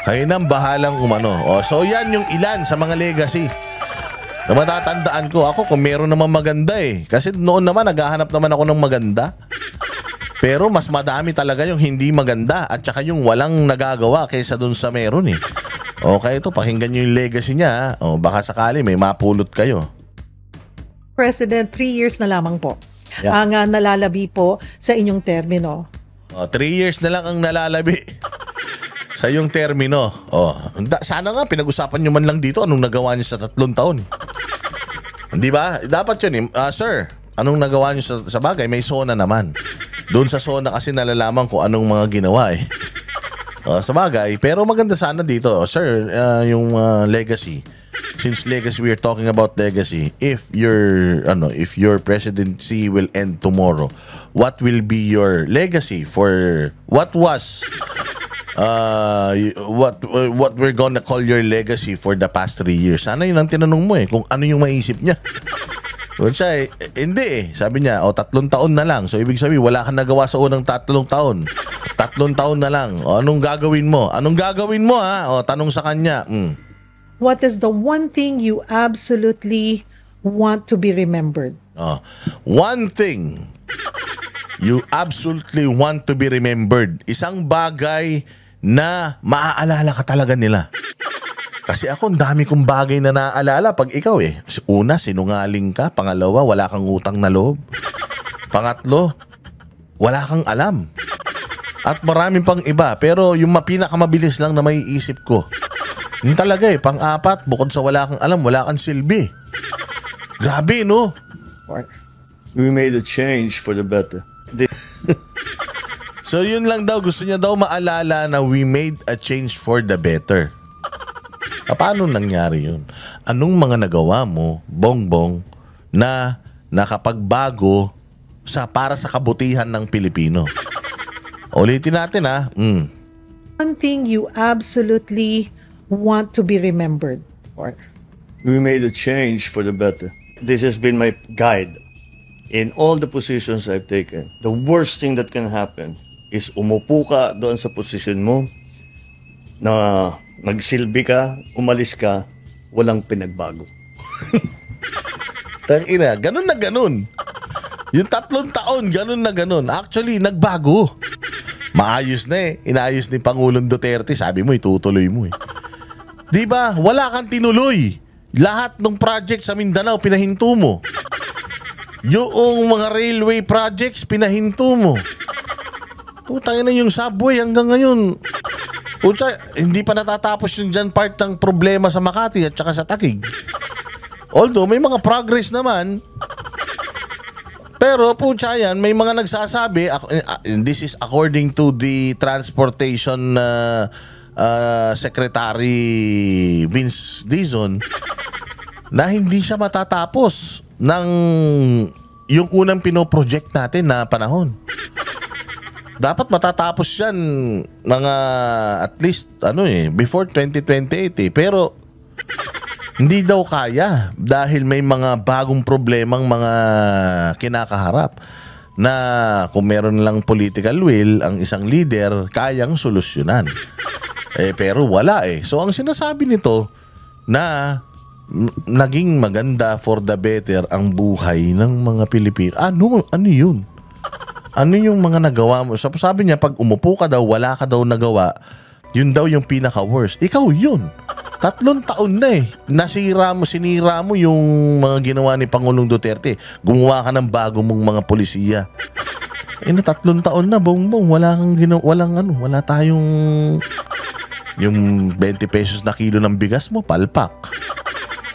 Kayo nang bahalang umano. So yan yung ilan sa mga legacy na matatandaan ko. Ako kung meron naman maganda kasi noon naman naghahanap naman ako ng maganda. Pero mas madami talaga yung hindi maganda at saka yung walang nagagawa kaysa dun sa meron Kaya ito, pakinggan nyo yung legacy niya. Baka sakali may mapulot kayo. President, 3 years na lamang po ang nalalabi po sa inyong termino. 3 years na lang ang nalalabi sa iyong termino. Sana nga pinag-usapan nyo man lang dito anong nagawa niyo sa 3 taon. Di ba? Dapat yun sir, anong nagawa niyo sa bagay? May SONA naman. Doon sa SONA kasi nalalaman ko anong mga ginawa sa bagay. Pero maganda sana dito, sir, yung legacy. Since legacy, we are talking about legacy. If your presidency will end tomorrow, what will be your legacy for what was what we're gonna call your legacy for the past 3 years? Sana yun ang tinanong mo kung ano yung maisip niya. Siya hindi Sabi niya, 3 taon na lang. So ibig sabihin, wala kang nagawa sa unang 3 taon. 3 taon na lang. Anong gagawin mo? Anong gagawin mo tanong sa kanya. What is the one thing you absolutely want to be remembered? One thing you absolutely want to be remembered. Isang bagay na maaalala ka talaga nila. Kasi ako, ang dami kong bagay na naaalala pag ikaw Una, sinungaling ka. Pangalawa, wala kang utang na loob. Pangatlo, wala kang alam. At maraming pang iba. Pero yung pinakamabilis lang na maiisip ko, yun talaga pang-apat, bukod sa wala kang alam, wala kang silbi. Grabe, no? We made a change for the better. So yun lang daw, gusto niya daw maalala na we made a change for the better. Paano nangyari yun? Anong mga nagawa mo, Bongbong, na nakapagbago para sa kabutihan ng Pilipino? Ulitin natin One thing you absolutely want to be remembered for. We made a change for the better. This has been my guide in all the positions I've taken. The worst thing that can happen is umupo ka doon sa posisyon mo na nagsilbi ka, umalis ka, walang pinagbago. Tangina, ganun na ganun. Yung 3 taon, ganun na ganun. Actually, nagbago. Maayos na Inayos ni Pangulong Duterte. Sabi mo, itutuloy mo Diba? Wala kang tinuloy. Lahat ng project sa Mindanao, pinahinto mo. Yung mga railway projects, pinahinto mo. Putang ina, yung subway hanggang ngayon. Hindi pa natatapos yung dyan part ng problema sa Makati at saka sa Taguig. Although, may mga progress naman. Pero yan, may mga nagsasabi, this is according to the transportation Secretary Vince Dizon, na hindi siya matatapos ng yung unang pinoproject natin na panahon. Dapat matatapos yan mga at least before 2028 pero hindi daw kaya dahil may mga bagong problemang mga kinakaharap na kung meron lang political will ang isang leader, kayang solusyonan. Pero wala So ang sinasabi nito na naging maganda for the better ang buhay ng mga Pilipino. Ano yun? Ano yung mga nagawa mo? Sabi niya, pag umupo ka daw, wala ka daw nagawa, yun daw yung pinaka-worst. Ikaw yun. 3 taon na eh. Sinira mo yung mga ginawa ni Pangulong Duterte. Gumawa ka ng bago mong mga polisiya. Na 3 taon na, bongbong. Wala tayong yung 20 pesos na kilo ng bigas mo, palpak.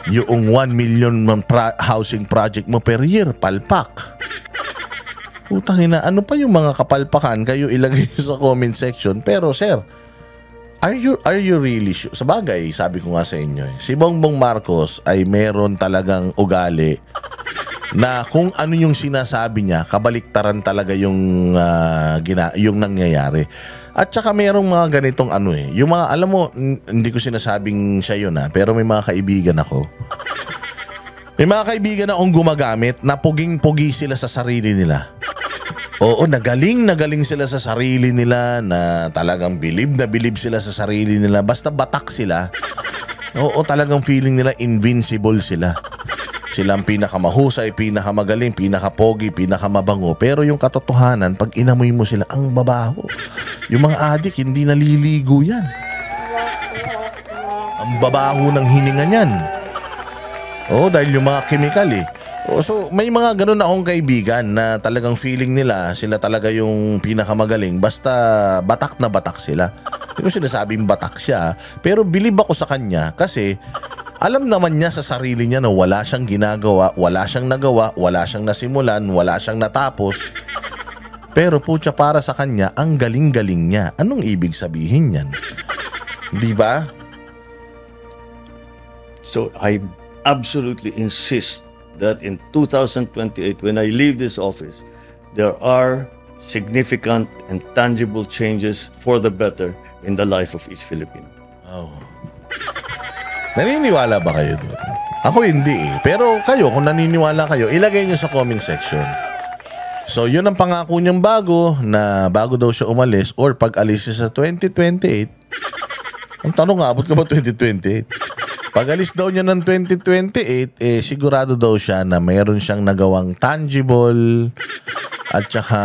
Yung 1 million housing project mo per year, palpak. Putang ina, ano pa yung mga kapalpakan kayo ilagay sa comment section. Pero sir, are you really sure? Sabagay, sabi ko nga sa inyo, si Bongbong Marcos ay meron talagang ugali na kung ano yung sinasabi niya, kabaliktaran talaga yung nangyayari. At saka merong mga ganitong yung mga, alam mo, hindi ko sinasabing siya yun pero may mga kaibigan ako. May mga kaibigan akong gumagamit na puging-pugi sila sa sarili nila. Oo, nagaling sila sa sarili nila, na talagang bilib na bilib sila sa sarili nila. Basta batak sila. Oo, talagang feeling nila invincible sila. Sila ang pinakamahusay, pinakamagaling, pinakapogi, pinakamabango. Pero yung katotohanan, pag inamoy mo sila, ang babaho. Yung mga adik, hindi naliligo yan. Ang babaho ng hininga niyan. Oo, dahil yung mga chemical so may mga ganun akong kaibigan na talagang feeling nila, sila talaga yung pinakamagaling. Basta batak na batak sila. Hindi ko sinasabing batak siya, pero bilib ako sa kanya kasi alam naman niya sa sarili niya na wala siyang ginagawa, wala siyang nagawa, wala siyang nasimulan, wala siyang natapos. Pero putya, para sa kanya, ang galing-galing niya. Anong ibig sabihin yan? Di ba? So I absolutely insist that in 2028, when I leave this office, there are significant and tangible changes for the better in the life of each Filipino. Oh. Naniniwala ba kayo doon? Ako hindi Pero kayo, kung naniniwala kayo, ilagay nyo sa comment section. So, yun ang pangako niyang bago daw siya umalis or pag alis siya sa 2028. Ang tanong nga, abot ka ba 2028? Pag alis daw niya ng 2028, sigurado daw siya na mayroon siyang nagawang tangible at saka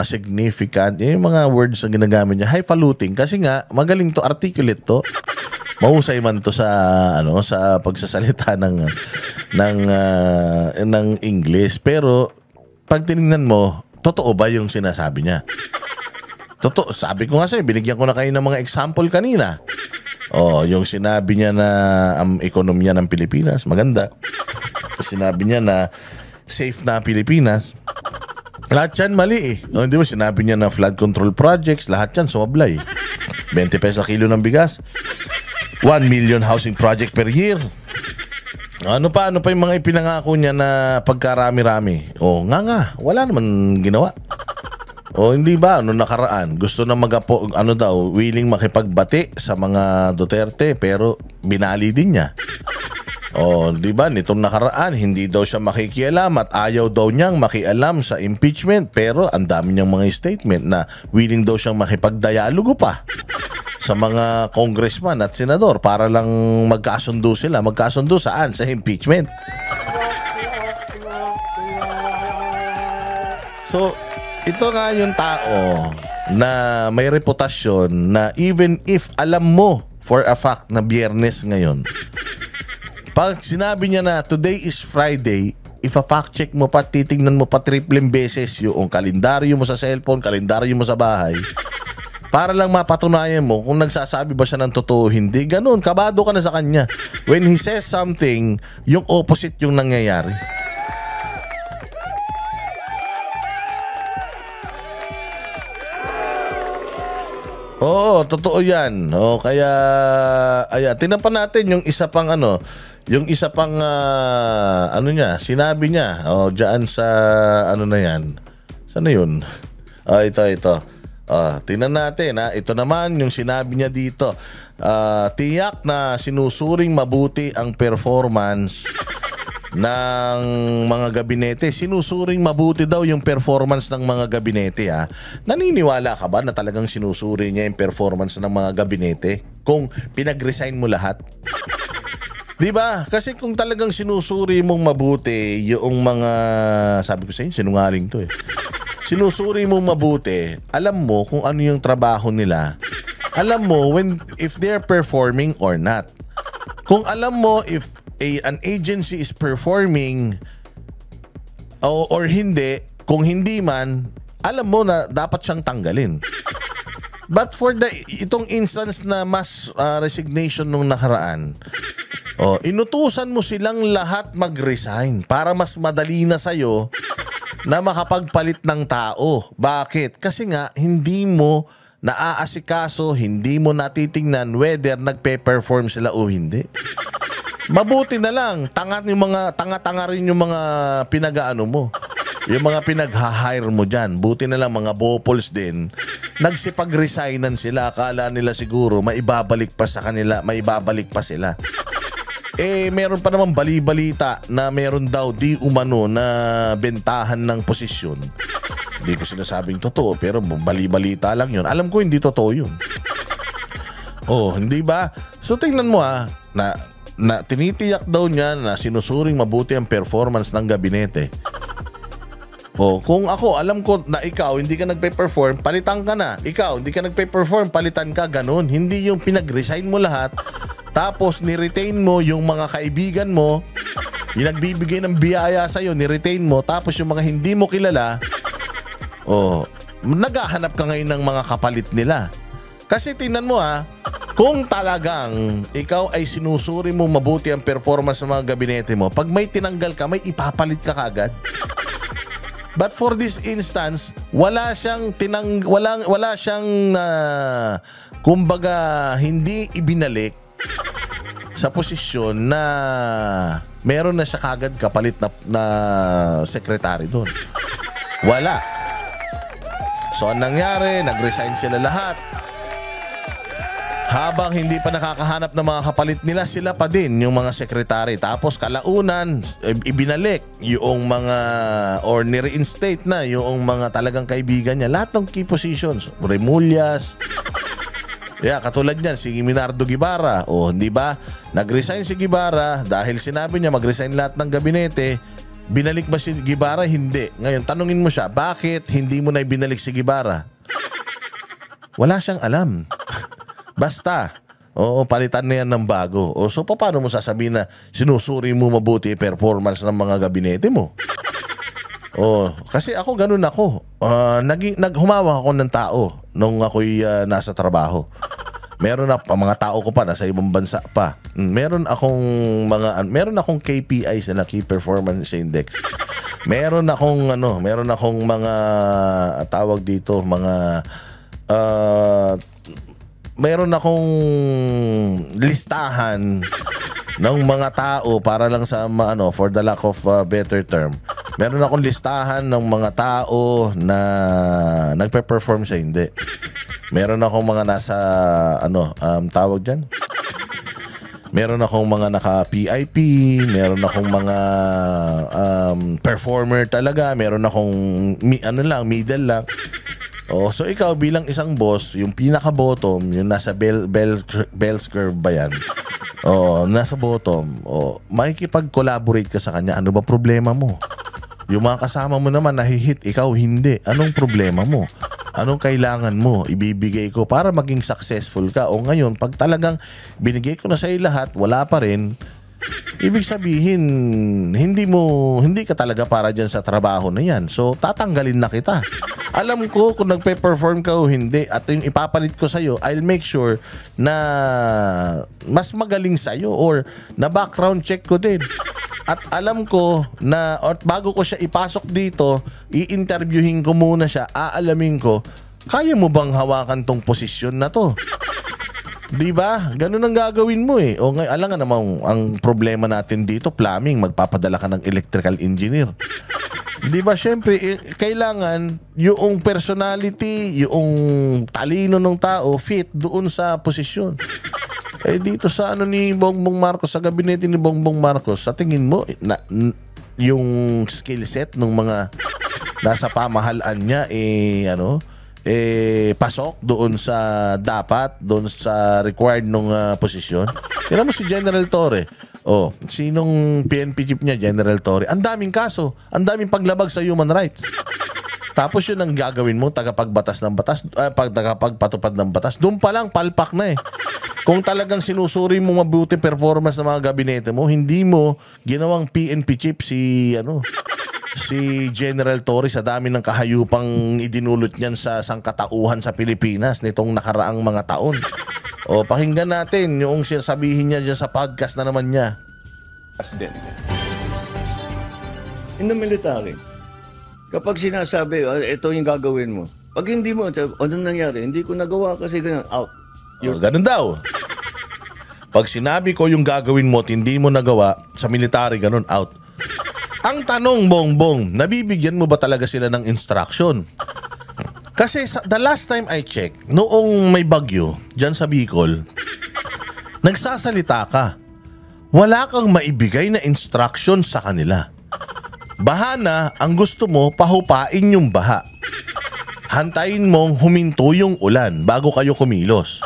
significant. Yung mga words na ginagamit niya, highfalutin. Kasi nga, magaling to, articulate to. Mahusay man to sa sa pagsasalita ng English. Pero pag tinignan mo, totoo ba yung sinasabi niya? Totoo. Sabi ko nga sa'yo, binigyan ko na kayo ng mga example kanina. Yung sinabi niya na ang ekonomiya ng Pilipinas maganda. Sinabi niya na safe na Pilipinas. Lahat yan mali Di ba sinabi niya na flood control projects, lahat yan sumablay. 20 pesos kilo ng bigas. 1 million housing project per year. Ano pa yung mga ipinangako niya na pagkarami-rami? Wala naman ginawa. Hindi ba? Nakaraan? Gusto na willing makipagbati sa mga Duterte, pero binali din niya. Di ba? Nitong nakaraan, hindi daw siya makikialam at ayaw daw niyang makialam sa impeachment, pero ang dami niyang mga statement na willing daw siyang makipagdialogo pa sa mga congressman at senador para lang magkasundo sila. Magkasundo saan? Sa impeachment. So, ito nga yung tao na may reputasyon na even if alam mo for a fact na Biyernes ngayon, pag sinabi niya na today is Friday, if a fact check mo pa, titingnan mo pa tripleng beses yung kalendaryo mo sa cellphone, kalendaryo mo sa bahay, para lang mapatunayan mo kung nagsasabi ba siya ng totoo, hindi. Ganun, kabado ka na sa kanya. When he says something, yung opposite yung nangyayari. Oo, totoo yan. Kaya, tinapan natin yung isa pang sinabi niya. Diyan sa, na yan. Saan na yun? Ito. Tingnan natin ito naman yung sinabi niya dito. Tiyak na sinusuring mabuti ang performance ng mga gabinete. Sinusuring mabuti daw yung performance ng mga gabinete Naniniwala ka ba na talagang sinusuri niya yung performance ng mga gabinete kung pinag-resign mo lahat? Di ba? Kasi kung talagang sinusuri mong mabuti yung mga, sabi ko sa inyo, sinungaling to eh. Sinusuri mong mabuti, alam mo kung ano yung trabaho nila. Alam mo if they're performing or not. Kung alam mo if an agency is performing or hindi, kung hindi man, alam mo na dapat siyang tanggalin. But for itong instance na mass resignation nung nakaraan, inutusan mo silang lahat mag-resign para mas madali na sa'yo na makapagpalit ng tao. Bakit? Kasi nga, hindi mo naaasikaso, hindi mo natitingnan whether nagpe-perform sila o hindi. Mabuti na lang, tanga-tanga rin yung mga pinag-aano mo. Yung mga pinag-hire mo dyan, buti na lang mga bopols din, nagsipag-resignan sila, akala nila siguro maibabalik pa sa kanila, maibabalik pa sila. Meron pa naman bali-balita na meron daw di umano na bentahan ng posisyon. Hindi ko sinasabing totoo, pero bali-balita lang yun. Alam ko hindi totoo yun. Hindi ba? So tingnan mo na tinitiyak daw niya na sinusuring mabuti ang performance ng gabinete. Kung ako, alam ko na ikaw hindi ka nagpe-perform, palitan ka na. Ikaw, hindi ka nagpe-perform, palitan ka, ganun. Hindi yung pinag-resign mo lahat, tapos ni-retain mo yung mga kaibigan mo, yung nagbibigay ng biyaya sa'yo, ni-retain mo, tapos yung mga hindi mo kilala, naghahanap ka ngayon ng mga kapalit nila. Kasi tingnan mo kung talagang ikaw ay sinusuri mo mabuti ang performance ng mga gabinete mo, pag may tinanggal ka, may ipapalit ka kagad. But for this instance, wala siyang kumbaga hindi ibinalik sa posisyon na meron na siya kagad kapalit na sekretary doon. Wala. So ang nangyari, nag-resign sila lahat. Habang hindi pa nakakahanap ng mga kapalit nila, sila pa din yung mga sekretary. Tapos kalaunan, ibinalik yung mga or ni-reinstate na yung mga talagang kaibigan niya. Lahat ng key positions. Remullas. Katulad niyan, si Minardo Guevara. Hindi ba? Nag-resign si Guevara dahil sinabi niya mag-resign lahat ng gabinete. Binalik ba si Guevara? Hindi. Ngayon, tanungin mo siya, bakit hindi mo na ibinalik si Guevara? Wala siyang alam. Basta, palitan na yan ng bago. So, paano mo sasabihin na sinusuri mo mabuti performance ng mga gabinete mo? Kasi ako, ganun ako. Humawak ako ng tao nung ako'y nasa trabaho. Meron mga tao ko pa, nasa ibang bansa pa. Meron akong KPIs na Key Performance Index. Meron akong mga tawag dito, meron akong listahan ng mga tao para lang sa for the lack of better term. Meron akong listahan ng mga tao na nagpe-perform sa hindi. Meron akong mga nasa tawag diyan. Meron akong mga naka-PIP, meron akong mga performer talaga, meron akong middle lang. So ikaw bilang isang boss, yung pinaka-bottom, yung nasa bell's curve ba yan? Nasa bottom. Makikipag-collaborate ka sa kanya. Ano ba problema mo? Yung mga kasama mo naman nahihit, ikaw hindi. Anong problema mo? Anong kailangan mo? Ibibigay ko para maging successful ka. O ngayon, pag talagang binigay ko na sa'yo lahat, wala pa rin, ibig sabihin, hindi ka talaga para dyan sa trabaho na yan. So, tatanggalin na kita. Alam ko kung nagpe-perform ka o hindi at yung ipapalit ko sa'yo, I'll make sure na mas magaling sa'yo or na background check ko din. At alam ko na bago ko siya ipasok dito, i-interviewin ko muna siya, aalamin ko, kaya mo bang hawakan tong posisyon na to? Di ba? Ganun ang gagawin mo eh. O ngayon, alam nga naman, ang problema natin dito, plumbing, magpapadala ka ng electrical engineer. Di ba? Siyempre, kailangan yung personality, yung talino ng tao, fit doon sa posisyon. Dito sa ni Bongbong Marcos, sa gabinete ni Bongbong Marcos, sa tingin mo, yung skill set ng mga nasa pamahalaan niya, pasok doon sa required nung posisyon. Tingnan mo si General Torre. Oh, sinong PNP chief niya? General Torre. Ang daming kaso, ang daming paglabag sa human rights. Tapos yun ang gagawin mo, tagapagbatas ng batas, tagapagpatupad ng batas. Doon pa lang, palpak na eh. Kung talagang sinusuri mo mabuti performance ng mga gabinete mo, hindi mo ginawang PNP chief si General Torre sa dami ng kahayupang idinulot niyan sa sangkatauhan sa Pilipinas nitong nakaraang mga taon. O, pakinggan natin yung sinasabihin niya dyan sa podcast na naman niya. In the military, kapag sinasabi, ito yung gagawin mo. Pag hindi mo, ano nangyari? Hindi ko nagawa kasi ganyan, out. Ganun daw. Pag sinabi ko yung gagawin mo at hindi mo nagawa, sa military, ganun, out. Ang tanong, Bongbong, nabibigyan mo ba talaga sila ng instruction? Kasi the last time I checked, noong may bagyo dyan sa Bicol, nagsasalita ka. Wala kang maibigay na instruction sa kanila. Baha na, ang gusto mo, pahupain yung baha. Hantayin mong huminto yung ulan bago kayo kumilos.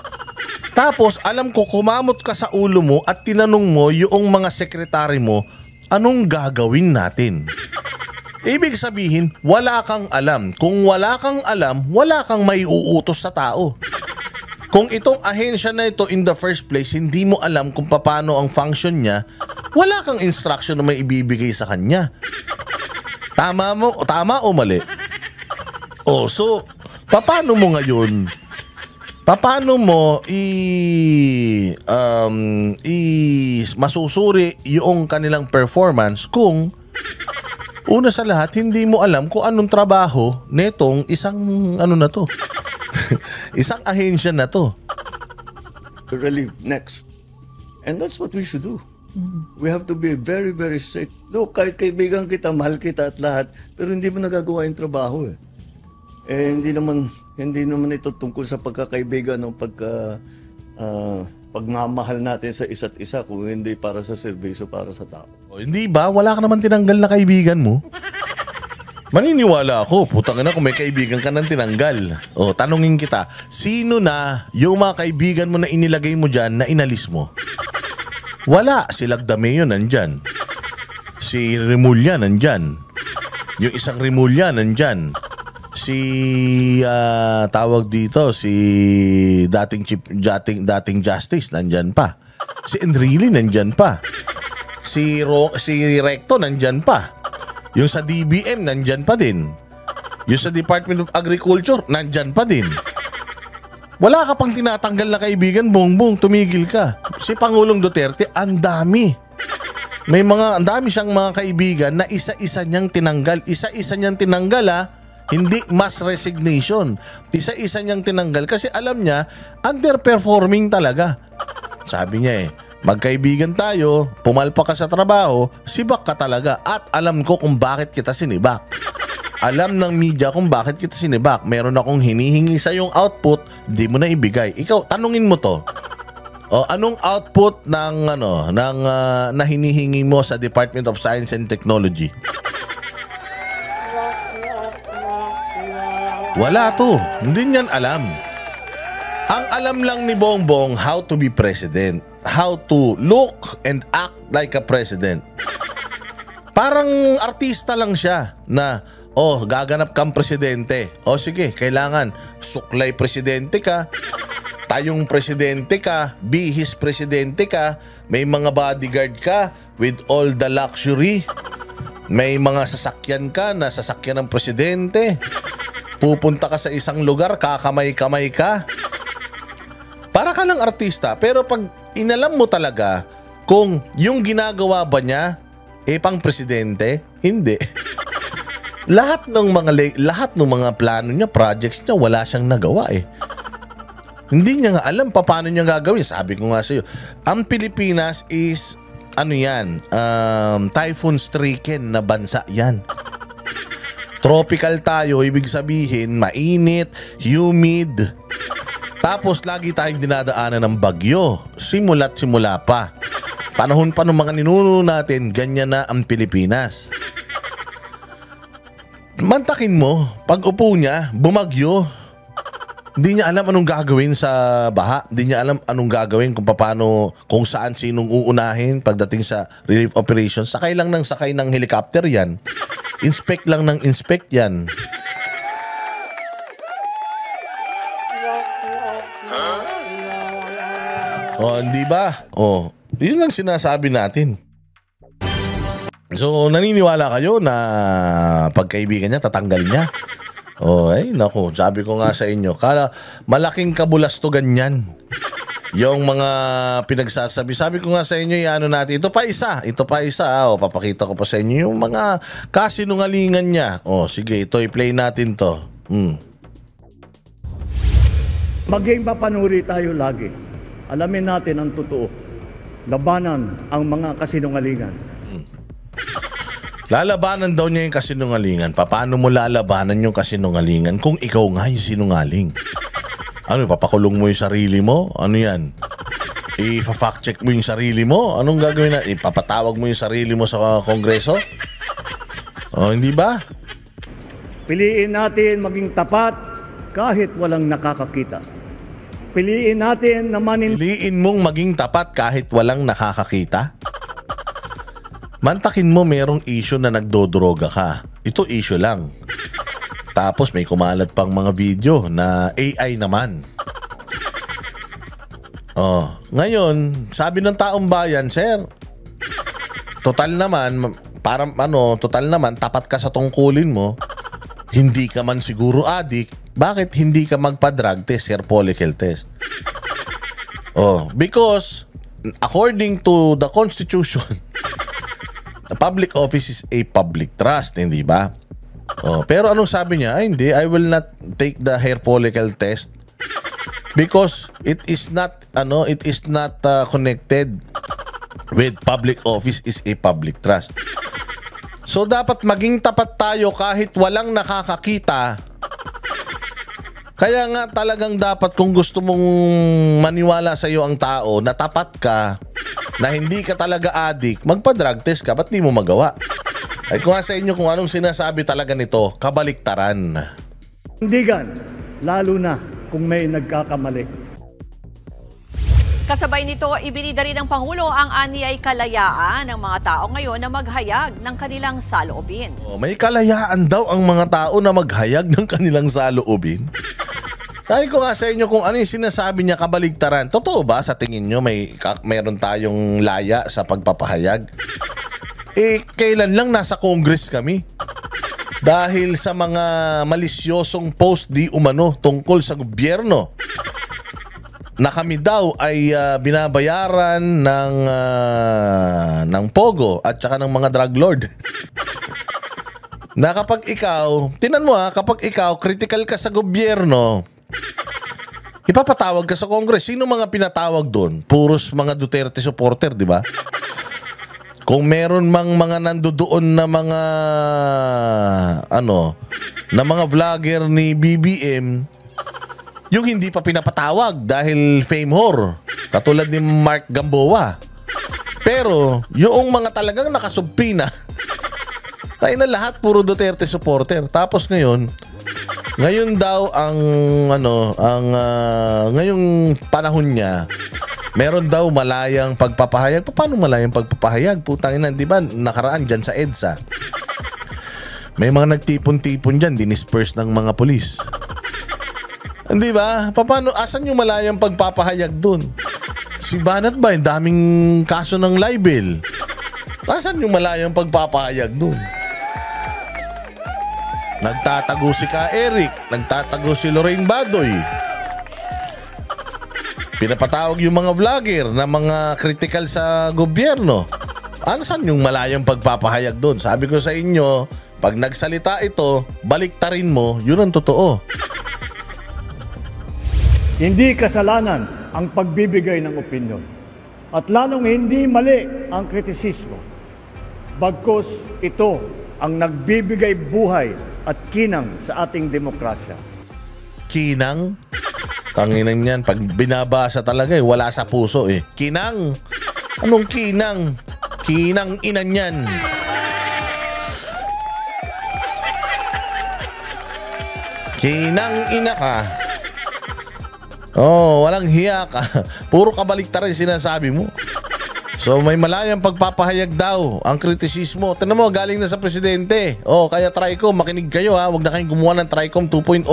Tapos, alam ko, kumamot ka sa ulo mo at tinanong mo yung mga sekretary mo, anong gagawin natin? Ibig sabihin, wala kang alam. Kung wala kang alam, wala kang maiuutos sa tao. Kung itong ahensya na ito in the first place, hindi mo alam kung paano ang function niya, wala kang instruction na may ibibigay sa kanya. Tama o mali? Oh, so, paano mo ngayon? Paano mo masusuri yung kanilang performance kung una sa lahat, hindi mo alam kung anong trabaho netong isang na to. Isang ahensya na to. Relief next. And that's what we should do. We have to be very, very strict. Look, kahit kaibigan kita, mahal kita at lahat, pero hindi mo nagagawa yung trabaho eh. Hindi naman ito tungkol sa pagkakaibigan o pagmamahal natin sa isa't isa kung hindi para sa serbisyo, para sa tao. O, hindi ba? Wala ka naman tinanggal na kaibigan mo? Maniniwala ako, putang ina kung may kaibigan ka nang tinanggal. O, tanungin kita, sino na yung mga kaibigan mo na inilagay mo dyan na inalis mo? Wala, si Lagdameo nandyan. Si Rimulya nandyan. Yung isang Rimulya nandyan. Si tawag dito, si dating Justice nandyan pa. Si Enrile nandyan pa. Si Recto nandyan pa. Yung sa DBM nandyan pa din. Yung sa Department of Agriculture nandyan pa din. Wala ka pang tinatanggal na kaibigan, Bongbong, tumigil ka. Si Pangulong Duterte, ang dami. Ang dami siyang mga kaibigan na isa-isa niyang tinanggal. Isa-isa niyang tinanggal hindi mass resignation. Isa-isa niyang tinanggal kasi alam niya, underperforming talaga. Sabi niya magkaibigan tayo, pumalpa ka sa trabaho, sibak ka talaga. At alam ko kung bakit kita sinibak. Alam ng media kung bakit kita sinibak. Meron akong hinihingi sa yung output, di mo na ibigay. Ikaw, tanungin mo to. O, anong output na hinihingi mo sa Department of Science and Technology? Wala to. Hindi niyan alam. Ang alam lang ni Bongbong how to be president. How to look and act like a president. Parang artista lang siya na, gaganap kang presidente. Sige, kailangan suklay presidente ka, tayong presidente ka, bihis presidente ka, may mga bodyguard ka with all the luxury, may mga sasakyan ka na sasakyan ng presidente, pupunta ka sa isang lugar, kakamay-kamay ka. Para ka lang artista, pero pag inalam mo talaga kung yung ginagawa ba niya pang presidente, hindi. lahat ng mga plano niya, projects niya, wala siyang nagawa Hindi niya nga alam paano niya gagawin. Sabi ko nga sa iyo, ang Pilipinas is typhoon stricken na bansa yan. Tropical tayo, ibig sabihin mainit, humid. Tapos lagi tayong dinadaanan ng bagyo. Simula't simula pa. Panahon pa ng mga ninuno natin, ganyan na ang Pilipinas. Mantakin mo, pag upo niya, bumagyo. Hindi niya alam anong gagawin sa baha. Hindi niya alam anong gagawin kung paano, kung saan, sinong uunahin pagdating sa relief operations. Sakay ng helicopter yan. Inspect lang ng inspect yan. Oh, hindi ba? Oh, yun ang sinasabi natin. So, naniniwala kayo na pagkaibigan niya, tatanggal niya? Oh, ay, naku, sabi ko nga sa inyo, malaking kabulastugan yan. Yung mga pinagsasabi. Sabi ko nga sa inyo, ano natin, ito pa isa. Oh, papakita ko pa sa inyo yung mga kasinungalingan niya. Oh, sige, ito, i-play natin to. Maging mapanuri tayo lagi. Alamin natin ang totoo. Labanan ang mga kasinungalingan. Lalabanan daw niya yung kasinungalingan. Paano mo lalabanan yung kasinungalingan kung ikaw nga yung sinungaling? Ano, papakulong mo yung sarili mo? Ano yan? I-fact check mo yung sarili mo? Anong gagawin na? Ipapatawag mo yung sarili mo sa Kongreso? O, hindi ba? Piliin natin maging tapat kahit walang nakakakita. Piliin natin na Piliin mong maging tapat kahit walang nakakakita? Mantakin mo merong issue na nagdodroga ka. Ito issue lang. Tapos may kumalat pang mga video na AI naman. Oh, ngayon, sabi ng taong bayan, sir, total naman, tapat ka sa tungkulin mo, hindi ka man siguro addict, bakit hindi ka magpa-drug test, hair follicle test? Oh, because according to the Constitution, the public office is a public trust, hindi ba? Oh, pero anong sabi niya? Ay, hindi, I will not take the hair follicle test because it is not connected with public office is a public trust. So dapat maging tapat tayo kahit walang nakakakita. Kaya nga talagang dapat kung gusto mong maniwala sa iyo ang tao na tapat ka, na hindi ka talaga addict, magpa-drug test ka, ba't di mo magawa? Ay kung nga sa inyo kung anong sinasabi talaga nito, kabaliktaran. Tindigan, lalo na kung may nagkakamali. Kasabay nito, ibinida rin ng Pangulo ang anyay kalayaan ng mga tao ngayon na maghayag ng kanilang saloobin. Oh, may kalayaan daw ang mga tao na maghayag ng kanilang saloobin? Sabi ko nga sa inyo kung ano yung sinasabi niya kabaligtaran. Totoo ba sa tingin nyo meron tayong laya sa pagpapahayag? Kailan lang nasa Congress kami? Dahil sa mga malisyosong post di umano tungkol sa gobyerno na kami daw ay binabayaran ng Pogo at saka ng mga drug lord. Na kapag ikaw, tinan mo kapag ikaw critical ka sa gobyerno, ipapatawag ka sa Congress. Sino mga pinatawag doon? Puros mga Duterte supporter, di ba? Kung meron mang mga nandoon na mga na mga vlogger ni BBM, yung hindi pa pinapatawag dahil fame whore, katulad ni Mark Gamboa. Pero yung mga talagang nakasubpina, tayo na lahat puro Duterte supporter. Tapos ngayon daw ang ngayong panahon niya, meron daw malayang pagpapahayag. Paano malayang pagpapahayag? Putang ina, di ba nakaraan dyan sa EDSA? May mga nagtipon-tipon dyan, dinisperse ng mga pulis. Hindi ba? Paano? Asan yung malayang pagpapahayag dun? Si Banat ba? Yung daming kaso ng libel. Asan yung malayang pagpapahayag dun? Nagtatago si Ka Eric. Nagtatago si Lorraine Badoy. Pinapatawag yung mga vlogger na mga critical sa gobyerno. Saan yung malayang pagpapahayag dun? Sabi ko sa inyo, pag nagsalita ito, baliktarin mo, yun ang totoo. Hindi kasalanan ang pagbibigay ng opinyon. At lalong hindi mali ang kritisismo. Bagkus ito ang nagbibigay buhay at kinang sa ating demokrasya. Kinang? Tanginan yan. Pag binabasa talaga wala sa puso Kinang? Anong kinang? Kinang inan yan. Kinang ina ka. Oh, walang hiya ka. Puro kabaliktaran yung sinasabi mo. So may malayang pagpapahayag daw ang kritisismo. Tignan mo, galing na sa presidente. Oh, kaya Tricom, makinig kayo ha. Huwag na kayong gumawa ng Tricom 2.0.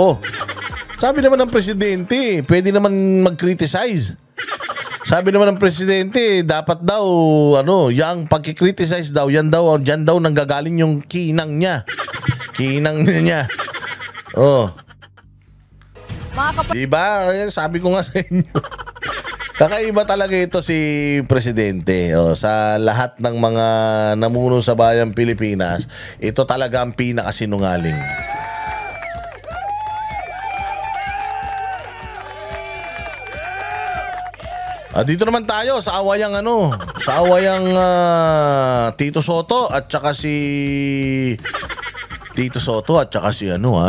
Sabi naman ng presidente, pwede naman mag-criticize. Sabi naman ng presidente, dapat daw, yung pagkikriticize daw, dyan daw nanggagaling yung kinang niya. Kinang niya. Oh. Diba? Sabi ko nga sa inyo. Kakaiba talaga ito si presidente. Oh, sa lahat ng mga namuno sa bayang Pilipinas, ito talaga ang pinakasinungaling. Dito naman tayo sa awayang Tito Soto at saka si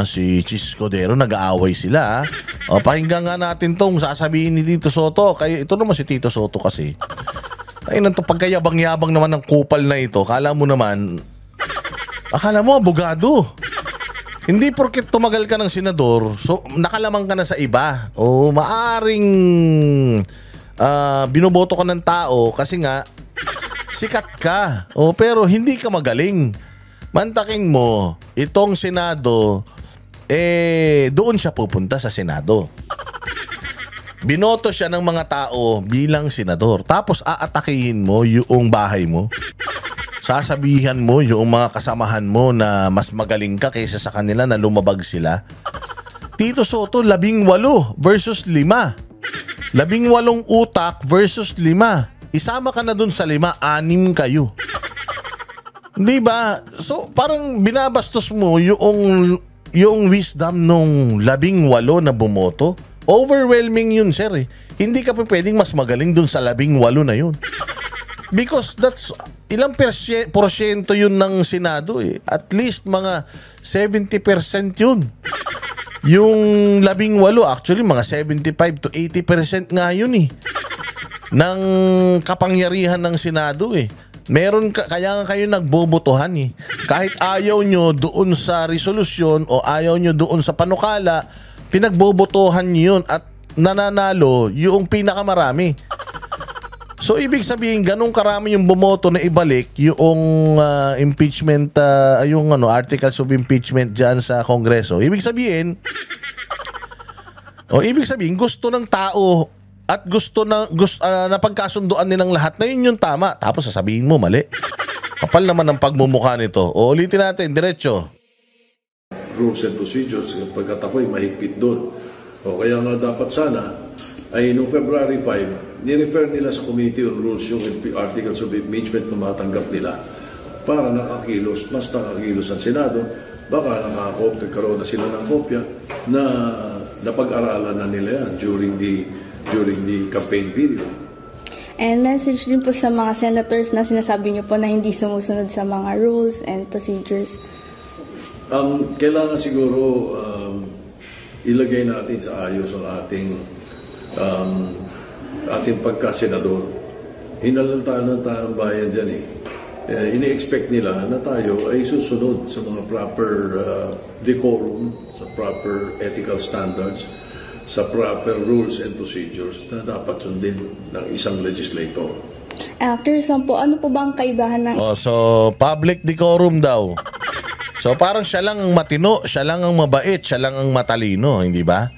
si Chis Escudero, nag-aaway sila. Pakinggan nga natin tong sasabihin ni Tito Soto. Kaya ito naman si Tito Soto kasi. Ay nanto pagkayabang-yabang naman ng kupal na ito. Akala mo abogado. Hindi porket tumagal ka ng senador, so nakalamang ka na sa iba. O maaring binoboto ka ng tao kasi nga sikat ka. Pero hindi ka magaling. Mantakin mo, itong Senado, doon siya pupunta sa Senado. Binoto siya ng mga tao bilang senador. Tapos aatakihin mo yung bahay mo. Sasabihan mo yung mga kasamahan mo na mas magaling ka kaysa sa kanila na lumabag sila. Tito Soto, 18 versus 5. 18 utak versus 5. Isama ka na dun sa 5, 6 kayo. Di ba? So parang binabastos mo yung wisdom nung 18 na bumoto. Overwhelming yun, sir. Hindi ka pa pwedeng mas magaling dun sa 18 na yun. Because that's ilang porsyento yun ng Senado At least mga 70% yun. Yung 18, actually mga 75 to 80% nga yun ng kapangyarihan ng Senado kaya nga kayo nagbobotohan Kahit ayaw nyo doon sa resolusyon o ayaw nyo doon sa panukala, pinagbobotohan nyo yun at nananalo yung pinakamarami. So ibig sabihin ganun karami yung bumoto na ibalik yung impeachment, articles of impeachment dyan sa Kongreso. Ibig sabihin gusto ng tao at gusto napagkasunduan nilang lahat na yun yung tama. Tapos sasabihin mo mali. Kapal naman ang pagmumukha nito. Ulitin natin, diretso. Rules and procedures, pagkat ako'y mahigpit doon. Kaya nga dapat sana ay noong February 5, ni-refer nila sa Committee on Rules yung articles of impeachment na matanggap nila para mas nakakilos ang Senado. Baka nagkaroon na sila ng kopya na napag-aralan na nila yan during the campaign period. And message din po sa mga senators na sinasabi niyo po na hindi sumusunod sa mga rules and procedures. Kailangan siguro ilagay natin sa ayos ang ating pagkasenador. Hinalanta ng taong bayan dyan ini-expect nila na tayo ay susunod sa mga proper decorum, sa proper ethical standards, sa proper rules and procedures na dapat sundin ng isang legislator. After po, ano po ba ang kaibahan ng... So public decorum daw. So parang siya lang ang matino, siya lang ang mabait, siya lang ang matalino, hindi ba?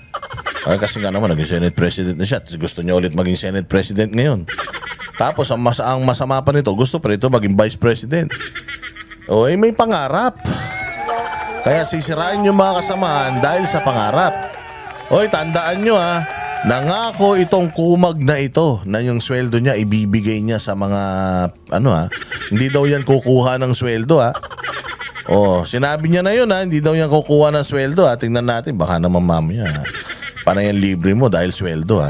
Kasi nga naman naging Senate President na siya. Gusto niya ulit maging Senate President ngayon. Tapos ang masama pa nito, gusto pa rito maging Vice President. May pangarap. Kaya sisirain yung mga kasamahan dahil sa pangarap. Tandaan nyo nangako itong kumag na ito na yung sweldo niya ibibigay niya sa mga hindi daw yan kukuha ng sweldo sinabi niya na yun hindi daw yan kukuha ng sweldo tingnan natin baka naman mamaya panayan libre mo dahil sweldo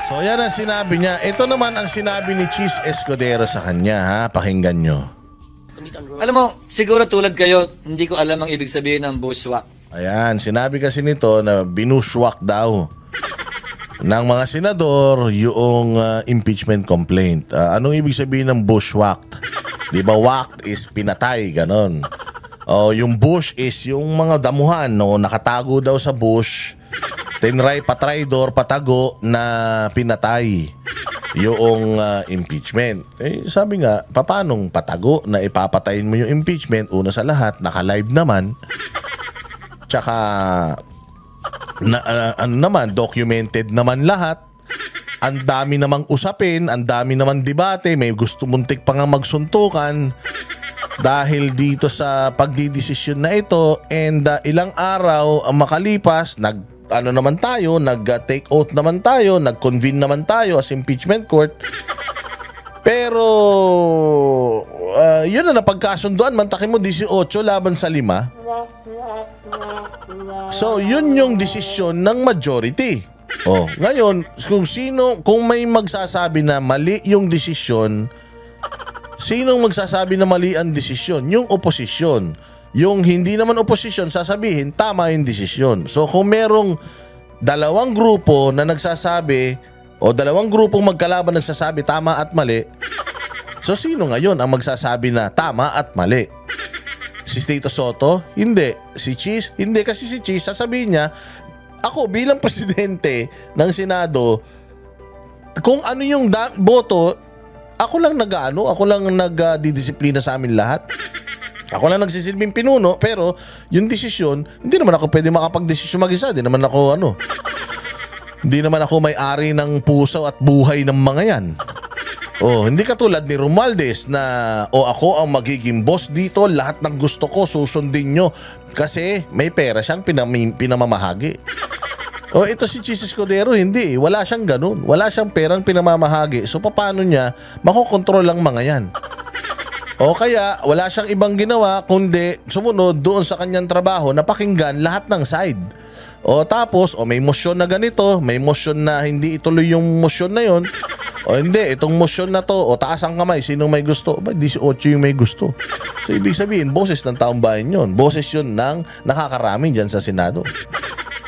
So yan ang sinabi niya. Ito naman ang sinabi ni Chis Escudero sa kanya pakinggan nyo. Alam mo, siguro tulad kayo, hindi ko alam ang ibig sabihin ng bushwhack. Ayan, sinabi kasi nito na binushwhack daw ng mga senador yung impeachment complaint. Anong ibig sabihin ng bushwhacked? Di ba whacked is pinatay, ganon. Oh, yung bush is yung mga damuhan, no, nakatago daw sa bush. Tinry, patraidor, patago na pinatay yung impeachment. Eh, sabi nga, papanong patago na ipapatayin mo yung impeachment? Una sa lahat, naka-live naman. Tsaka, ano naman, documented naman lahat. Ang dami namang usapin, ang dami namang debate, may gusto muntik pa nga magsuntukan dahil dito sa pagdidesisyon na ito. And ilang araw ang makalipas, nag-take oath naman tayo, nag-convene naman tayo as impeachment court. Pero yun na napagkasunduan, mantakin mo 18 laban sa 5. So yun yung desisyon ng majority. Oh, ngayon kung may magsasabi na mali yung desisyon, sinong magsasabi na mali ang desisyon? Yung oposisyon. Yung hindi naman oposisyon, sasabihin tama yung desisyon. So kung merong dalawang grupo na nagsasabi o dalawang grupong magkalaban nagsasabi tama at mali, so sino ngayon ang magsasabi na tama at mali? Si Tito Soto? Hindi. Si Cheese? Hindi, kasi si Cheese sasabihin niya, ako bilang presidente ng Senado, kung ano yung boto, ako lang nagdidisiplina sa amin lahat. Ako lang nagsisilbing pinuno, pero yung desisyon, hindi naman ako pwede makapag-desisyon mag-isa. Hindi naman ako may-ari ng puso at buhay ng mga yan. Oh, hindi katulad ni Romualdez na ako ang magiging boss dito, lahat ng gusto ko susundin nyo kasi may pera siyang pinamamahagi. Ito si Chis Escudero, hindi. Wala siyang ganun. Wala siyang perang pinamamahagi. So paano niya makokontrol ang mga yan? O kaya wala siyang ibang ginawa kundi sumunod doon sa kanyang trabaho na pakinggan lahat ng side. O tapos, may motion na ganito, may motion na hindi ituloy yung motion na yon. O hindi, itong motion na to, taas ang kamay, sinong may gusto? 18 yung may gusto. So ibig sabihin, boses ng taong bayan yun. Boses yun ng nakakarami dyan sa Senado.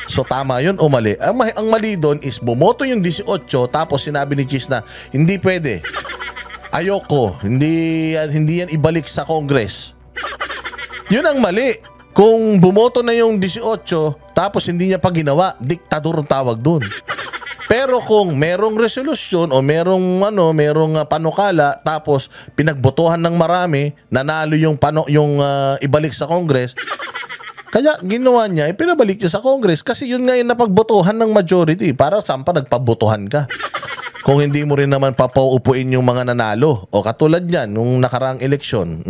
So tama yun o mali? Ang mali doon is bumoto yung 18 tapos sinabi ni Cheese na hindi pwede. Ayoko, hindi yan ibalik sa Congress. Yun ang mali. Kung bumoto na yung 18 tapos hindi niya pa ginawa, diktador ang tawag doon. Pero kung merong resolusyon o merong panukala tapos pinagbotohan ng marami, nanalo yung ibalik sa Congress, kaya ginawa niya, pinabalik niya sa Congress kasi yun nga yung napagbotohan ng majority. Para saan pa nagpabotohan ka? Kung hindi mo rin naman papaupuin yung mga nanalo. O katulad yan, nung nakaraang eleksyon.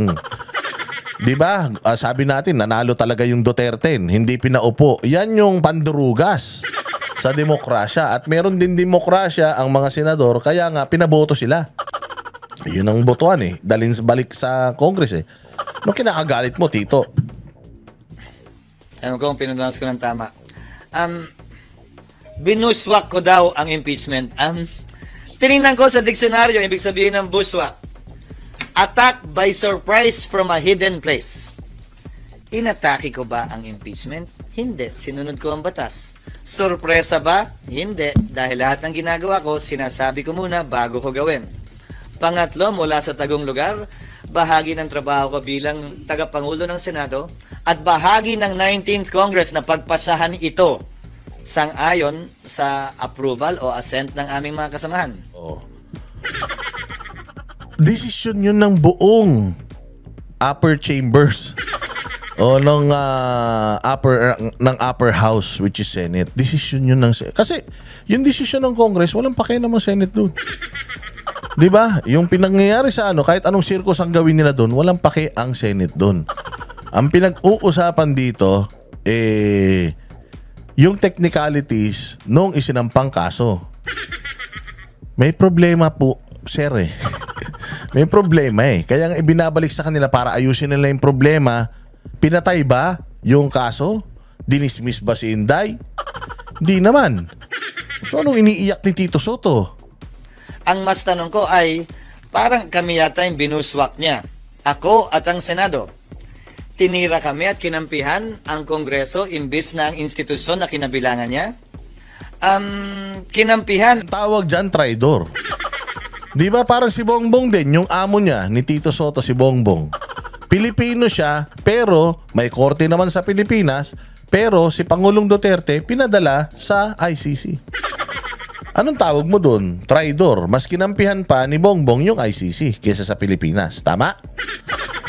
Diba? Sabi natin, nanalo talaga yung Duterte. Hindi pinaupo. Yan yung pandurugas sa demokrasya. At meron din demokrasya ang mga senador. Kaya nga, pinaboto sila. Yun ang botohan eh. Dalhin balik sa Congress eh. Nung kinakagalit mo, Tito? Alam ko kung pinunanas ko ng tama. Binuswak ko daw ang impeachment. Tinignan ko sa diksyonaryo, ibig sabihin ng bushwhack. Attack by surprise from a hidden place. Inatake ko ba ang impeachment? Hindi. Sinunod ko ang batas. Sorpresa ba? Hindi. Dahil lahat ng ginagawa ko, sinasabi ko muna bago ko gawin. Pangatlo, mula sa tagong lugar, bahagi ng trabaho ko bilang tagapangulo ng Senado at bahagi ng 19th Congress na pagpasahan ito sang-ayon sa approval o assent ng aming mga kasamahan. Desisyon yun ng buong upper chambers ng upper house, which is Senate. Desisyon yun ng kasi yung desisyon ng Congress, walang pakialam ng Senate doon. Diba? Yung pinangyayari sa kahit anong circus ang gawin nila doon, walang paki ang Senate doon. Ang pinag-uusapan dito yung technicalities nung isinampang kaso. May problema po, sir eh. May problema eh. Kaya nga ibinabalik sa kanila para ayusin nila yung problema. Pinatay ba yung kaso? Dinismiss ba si Inday? Hindi naman. So anong iniiyak ni Tito Soto? Ang mas tanong ko ay, parang kami yata yung binuswak niya. Ako at ang Senado. Tinira kami at kinampihan ang Kongreso imbis na ang institusyon na kinabilangan niya. Kinampihan. Tawag dyan, traidor. Di ba parang si Bongbong din, yung amo niya ni Tito Soto, si Bongbong. Pilipino siya, pero may korte naman sa Pilipinas, pero si Pangulong Duterte pinadala sa ICC. Anong tawag mo doon? Traidor. Mas kinampihan pa ni Bongbong yung ICC kesa sa Pilipinas. Tama?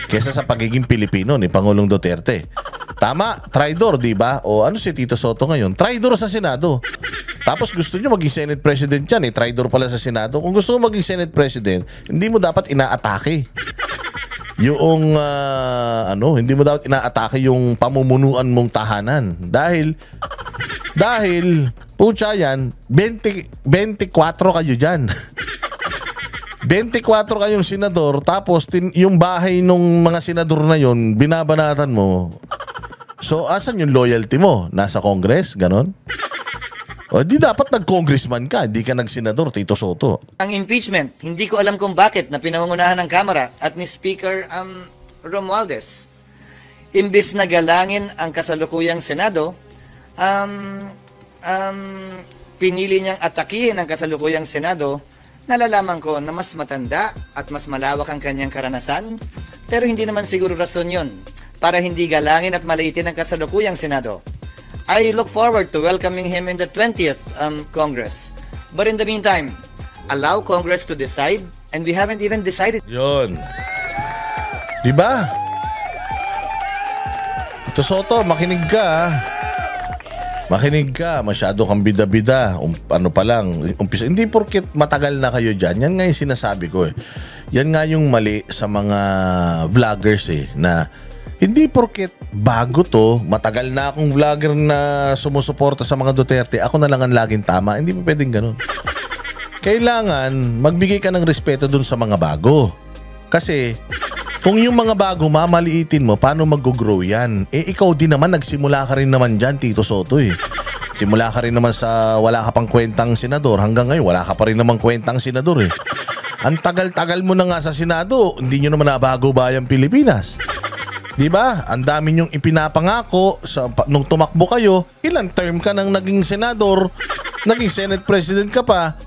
Kesa sa pagiging Pilipino ni Pangulong Duterte. Tama? Traidor, di ba? O ano si Tito Soto ngayon? Traidor sa Senado. Tapos gusto nyo maging Senate President yan, traidor pala sa Senado. Kung gusto mo maging Senate President, hindi mo dapat inaatake yung hindi mo dapat inaatake yung pamumunuan mong tahanan. Dahil pucha yan, 24 kayo dyan. 24 kayong senador, tapos yung bahay nung mga senador na yon binabanatan mo. So, asan yung loyalty mo? Nasa Congress? Ganon? O, di dapat nag-congressman ka, di ka nag-senador, Tito Soto. Ang impeachment, hindi ko alam kung bakit na pinangungunahan ng Kamara at ni Speaker Romualdez. Imbis na galangin ang kasalukuyang Senado, pinili niyang atakihin ang kasalukuyang Senado. Nalalaman ko na mas matanda at mas malawak ang kanyang karanasan, pero hindi naman siguro rason yun para hindi galangin at maliitin ang kasalukuyang Senado. I look forward to welcoming him in the 20th Congress. But in the meantime, allow Congress to decide, and we haven't even decided. Yun. Diba? Ito Soto, makinig ka. Makinig ka. Masyado kang bida-bida. Ano pa lang. Umpisa. Hindi porket matagal na kayo dyan. Yan nga yung sinasabi ko eh. Yan nga yung mali sa mga vloggers eh. Na hindi porket bago to, matagal na akong vlogger na sumusuporta sa mga Duterte, ako na lang ang laging tama. Hindi pa pwedeng ganun. Kailangan magbigay ka ng respeto dun sa mga bago. Kasi kung yung mga bago mamaliitin mo, paano mag-grow yan? Ikaw din naman, nagsimula ka rin naman dyan, Tito Soto eh. Simula ka rin naman sa wala ka pang kwentang senador. Hanggang ngayon, wala ka pa rin naman kwentang senador eh. Ang tagal-tagal mo na nga sa Senado, hindi nyo naman nabago bayang Pilipinas. Diba? Ang dami nyong ipinapangako nung tumakbo kayo, ilang term ka nang naging senador, naging Senate President ka pa,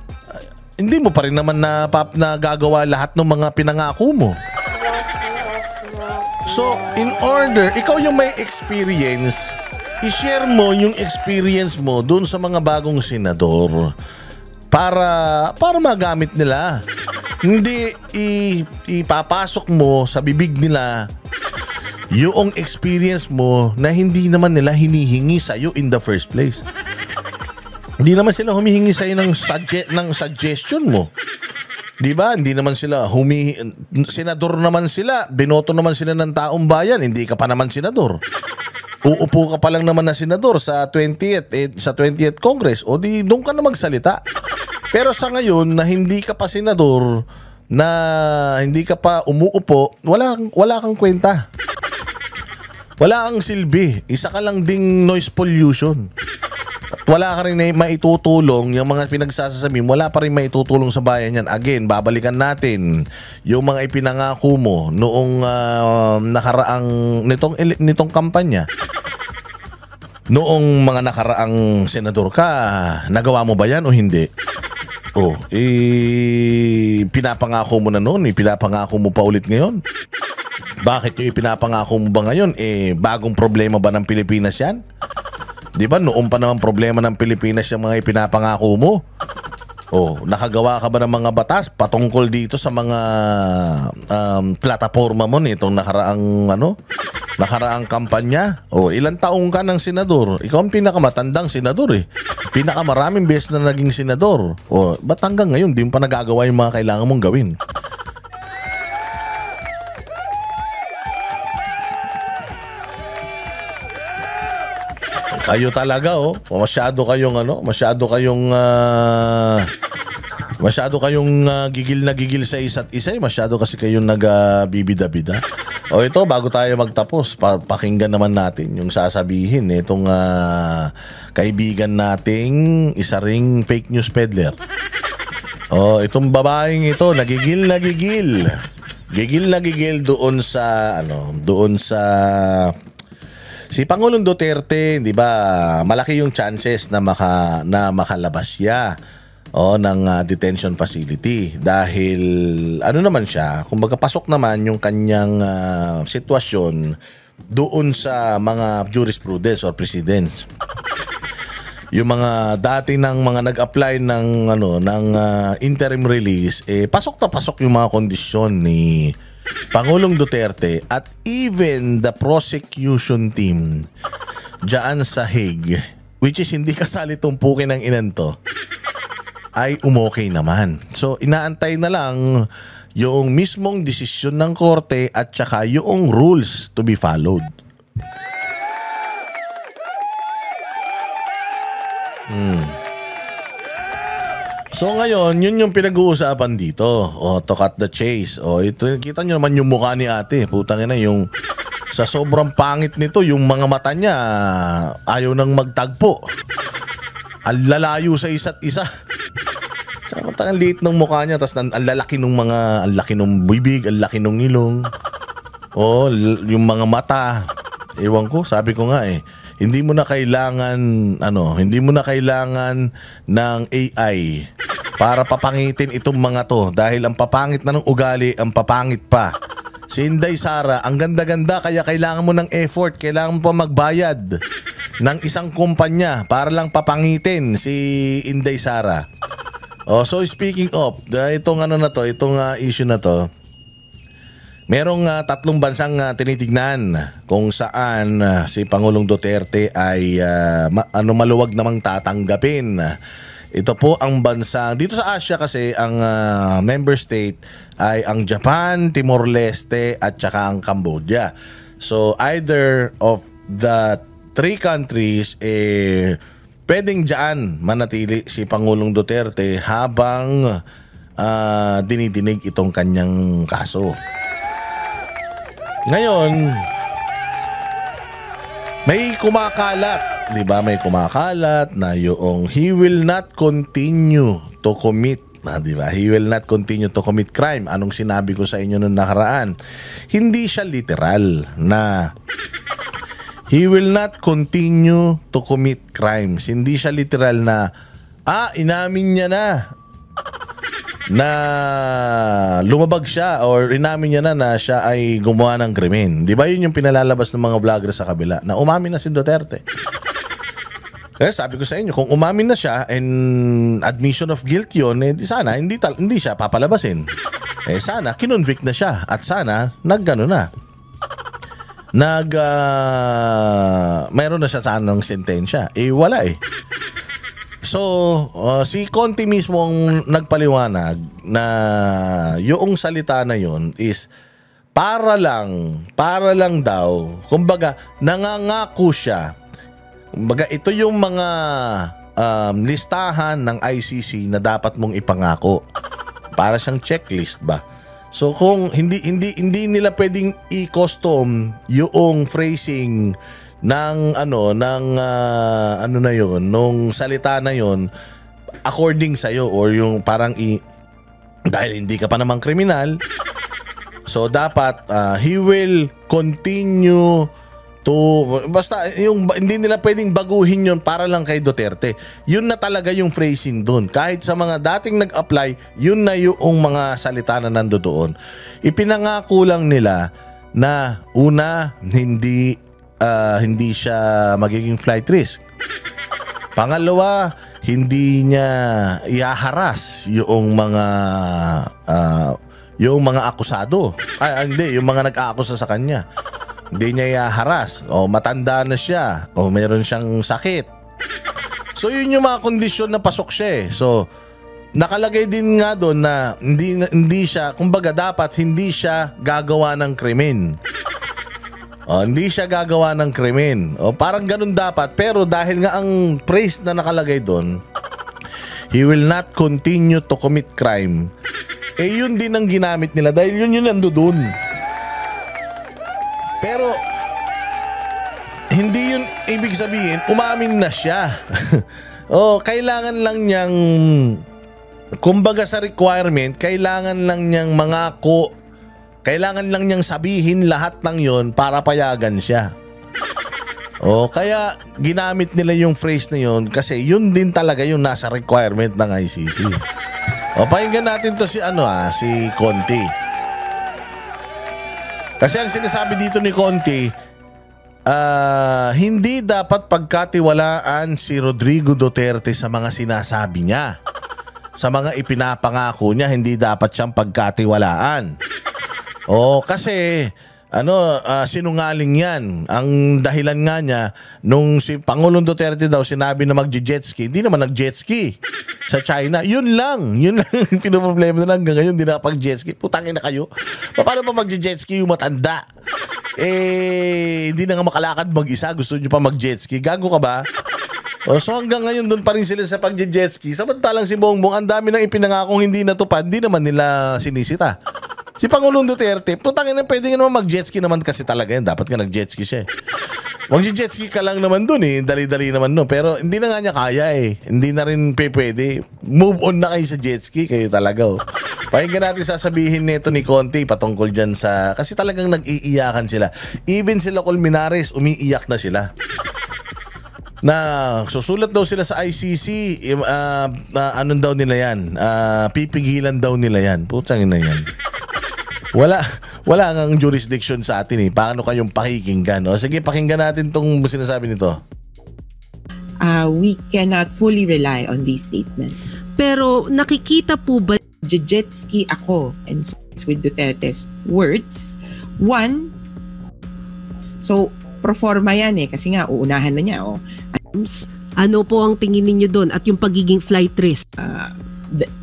hindi mo pa rin naman nagagawa lahat ng mga pinangako mo. So, in order, ikaw yung may experience, i-share mo yung experience mo dun sa mga bagong senador para magamit nila. Hindi ipapasok mo sa bibig nila yung experience mo na hindi naman nila hinihingi sa'yo in the first place. Hindi naman sila humihingi sa'yo ng suggestion mo. Diba? Hindi naman sila senador naman sila, binoto naman sila ng taong bayan, hindi ka pa naman senador. Uupo ka pa lang naman na senador sa 20th Congress, o di doon ka na magsalita. Pero sa ngayon na hindi ka pa senador, na hindi ka pa umuupo, wala kang kwenta. Wala kang silbi. Isa ka lang ding noise pollution. At wala ka rin maitutulong. Yung mga pinagsasasabi, wala pa rin maitutulong sa bayan yan. Again, babalikan natin yung mga ipinangako mo noong nakaraang nitong kampanya. Noong mga nakaraang senador ka, nagawa mo ba yan o hindi? Pinapangako mo na noon, pinapangako mo pa ulit ngayon. Bakit yung ipinapangako mo ba ngayon? Bagong problema ba ng Pilipinas yan? Di ba noong pa naman problema ng Pilipinas yung mga ipinapangako mo? Nakagawa ka ba ng mga batas patungkol dito sa mga plataforma mo nitong nakaraang kampanya? Ilang taong ka ng senador? Ikaw ang pinakamatandang senador eh. Pinakamaraming beses na naging senador. Ba't hanggang ngayon di mo pa nagagawa yung mga kailangan mong gawin? Kayo talaga masyado kayong gigil na gigil sa isa't isa. Masyado kasi kayong nagbibida-bida. Ito bago tayo magtapos, pakinggan naman natin yung sasabihin itong kaibigan nating isa ring fake news peddler. Itong babaeng ito nagigil na gigil. Gigil na gigil doon sa si Pangulong Duterte, 'di ba? Malaki yung chances na makalabas siya ng detention facility dahil ano naman siya, kumbaga pasok naman yung kanyang sitwasyon doon sa mga jurisprudence or precedents. Yung mga dati ng mga nag-apply ng interim release, pasok na pasok yung mga kondisyon ni Pangulong Duterte at even the prosecution team diyan sa Hague, which is hindi kasali tumpukin ng inento, ay umokay naman. So inaantay na lang yung mismong desisyon ng korte at saka yung rules to be followed. So ngayon, yun yung pinag-uusapan dito. To cut the chase. Ito, kita nyo naman yung mukha ni ate. Putang ina, yung sa sobrang pangit nito, yung mga mata niya ayaw nang magtagpo. Ang lalayo sa isa't isa. Ang liit ng mukha niya, tapos ang lalaki ng mga, ang laki ng bibig, ang laki ng ilong. Yung mga mata. Ewan ko, sabi ko nga hindi mo na kailangan ng AI para papangitin itong mga to dahil ang papangit na ng ugali, ang papangit pa. Si Inday Sara, ang ganda-ganda kaya kailangan mo ng effort, kailangan mo pa magbayad ng isang kumpanya para lang papangitin si Inday Sara. So speaking of, itong issue na to, merong 3 bansang tinitignan kung saan si Pangulong Duterte ay maluwag namang tatanggapin. Ito po ang bansa dito sa Asia kasi ang member state ay ang Japan, Timor-Leste at saka ang Cambodia. So either of the 3 countries pwedeng diyan manatili si Pangulong Duterte habang dinidinig itong kanyang kaso. Ngayon, may kumakalat, di ba? May kumakalat na yung he will not continue to commit, di ba? He will not continue to commit crime. Anong sinabi ko sa inyo nung nakaraan? Hindi siya literal na he will not continue to commit crimes. Hindi siya literal na inamin niya na lumabag siya or inamin niya na siya ay gumawa ng krimen. Di ba yun yung pinalalabas ng mga vlogger sa kabila? Na umamin na si Duterte. Kaya sabi ko sa inyo, kung umamin na siya and admission of guilt yun, sana hindi siya papalabasin. Sana kinonvict na siya at sana naggano na. Mayroon na siya sanang sentensya. Wala So, si Conti mismo ang nagpaliwanag na yung salita na yun is para lang daw, kumbaga nangangako siya. Kumbaga ito yung mga listahan ng ICC na dapat mong ipangako. Para siyang checklist ba? So kung hindi nila pwedeng i-custom yung phrasing ng nung salita na yon according sa iyo or yung parang dahil hindi ka pa namang kriminal, so dapat he will continue to, basta yung hindi nila pwedeng baguhin yon para lang kay Duterte. Yun na talaga yung phrasing doon. Kahit sa mga dating nag-apply, yun na yung mga salita na nandoon. Ipinangako lang nila na una, hindi siya magiging flight risk. Pangalawa, hindi niya ihaharas yung mga akusado. Yung mga nag-aakusa sa kanya. Hindi niya ihaharas. Matanda na siya. Mayroon siyang sakit. So yun yung mga kondisyon na pasok siya. So nakalagay din nga doon na hindi siya, kumbaga dapat hindi siya gagawa ng krimen. Hindi siya gagawa ng krimen. Parang ganun dapat. Pero dahil nga ang phrase na nakalagay doon, he will not continue to commit crime. Yun din ang ginamit nila dahil yun nando doon. Pero hindi yun ibig sabihin umamin na siya. Kailangan lang niyang, kumbaga sa requirement, kailangan lang niyang mangako. Kailangan lang niyang sabihin lahat ng yon para payagan siya. O kaya ginamit nila yung phrase na yun kasi yun din talaga yung nasa requirement ng ICC. O pakinggan natin to si si Conti. Kasi ang sinasabi dito ni Conti, hindi dapat pagkatiwalaan si Rodrigo Duterte sa mga sinasabi niya. Sa mga ipinapangako niya, hindi dapat siyang pagkatiwalaan. O kasi sinungaling yan. Ang dahilan nga niya, nung si Pangulong Duterte daw sinabi na magje-jetski, hindi naman nag-jetski sa China. Yun lang yung pinoproblema na hanggang ngayon, hindi nakapag-jetski. Putangin na kayo. Paano pa magje-jetski yung matanda? Hindi na nga makalakad mag-isa. Gusto nyo pa mag-jetski? Gago ka ba? So hanggang ngayon doon pa rin sila sa pag-jetski. Samantalang si Bongbong, ang dami nang ipinangakong hindi natupad, hindi naman nila sinisita. Si Pangulong Duterte, putangin na pwede nga naman mag-jetski naman kasi talaga yan. Dapat nga nag-jetski siya. Mag-jetski ka lang naman dun dali-dali naman no. Pero hindi na nga niya kaya Hindi na rin pwede. Move on na kayo sa jetski, kayo talaga Pakinggan natin sasabihin nito ni Conti patungkol dyan sa, kasi talagang nag-iiyakan sila. Even sila Colmenares, umiiyak na sila. Na susulat daw sila sa ICC, anong daw nila yan? Pipigilan daw nila yan. Putangin na yan. Wala ngang jurisdiction sa atin Paano kayong pakikinggan? Sige, pakinggan natin tong sinasabi nito. We cannot fully rely on these statements. Pero nakikita po ba jetski ako and with Duterte's words? One, so pro forma yan kasi nga uunahan na niya Ano po ang tingin ninyo doon at yung pagiging flight risk?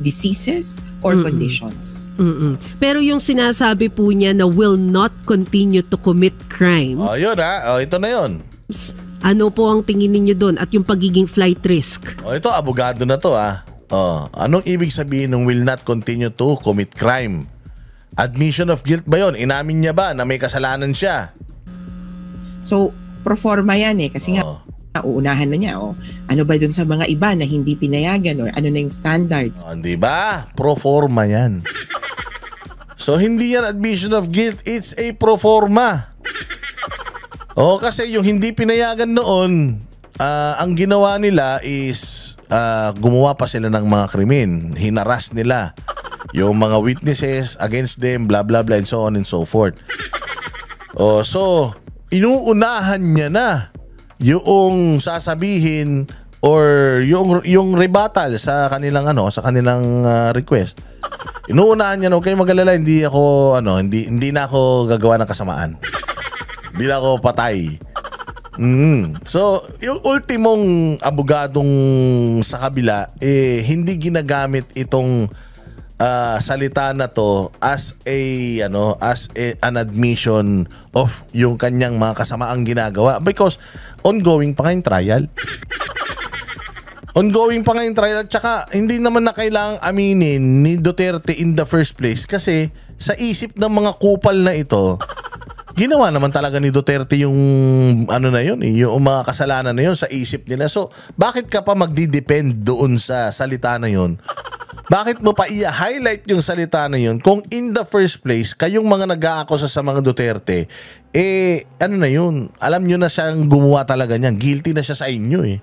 Diseases or conditions. Pero yung sinasabi po niya na will not continue to commit crime. Yun ito na yun. Ano po ang tingin ninyo doon at yung pagiging flight risk? Ito, abogado na to anong ibig sabihin ng will not continue to commit crime? Admission of guilt ba yun? Inamin niya ba na may kasalanan siya? So, pro forma yan kasi nga uunahan na niya ano ba dun sa mga iba na hindi pinayagan or ano na yung standards? Di ba? Pro forma yan. So hindi yan admission of guilt, it's a pro forma. Kasi yung hindi pinayagan noon, ang ginawa nila is gumawa pa sila ng mga krimen. Hinaras nila yung mga witnesses against them, blah blah blah and so on and so forth. So inuunahan niya na yung sasabihin or yung rebuttal sa kanilang request. Inuunahan niya okay mag-alala, hindi na ako gagawa ng kasamaan. Hindi na ako patay. So, yung ultimong abogadong sa kabila hindi ginagamit itong salita na to as an admission of yung kanyang mga kasamaang ginagawa because ongoing pa nga yung trial. Ongoing pa nga yung trial at saka hindi naman na kailangang aminin ni Duterte in the first place kasi sa isip ng mga kupal na ito, ginawa naman talaga ni Duterte yung yung mga kasalanan na yun sa isip nila. So, bakit ka pa magdi-depend doon sa salita na yun? Bakit mo pa i-highlight yung salita na yun kung in the first place, kayong mga nag-aakusa sa mga Duterte, alam nyo na siyang gumawa talaga niyan. Guilty na siya sa inyo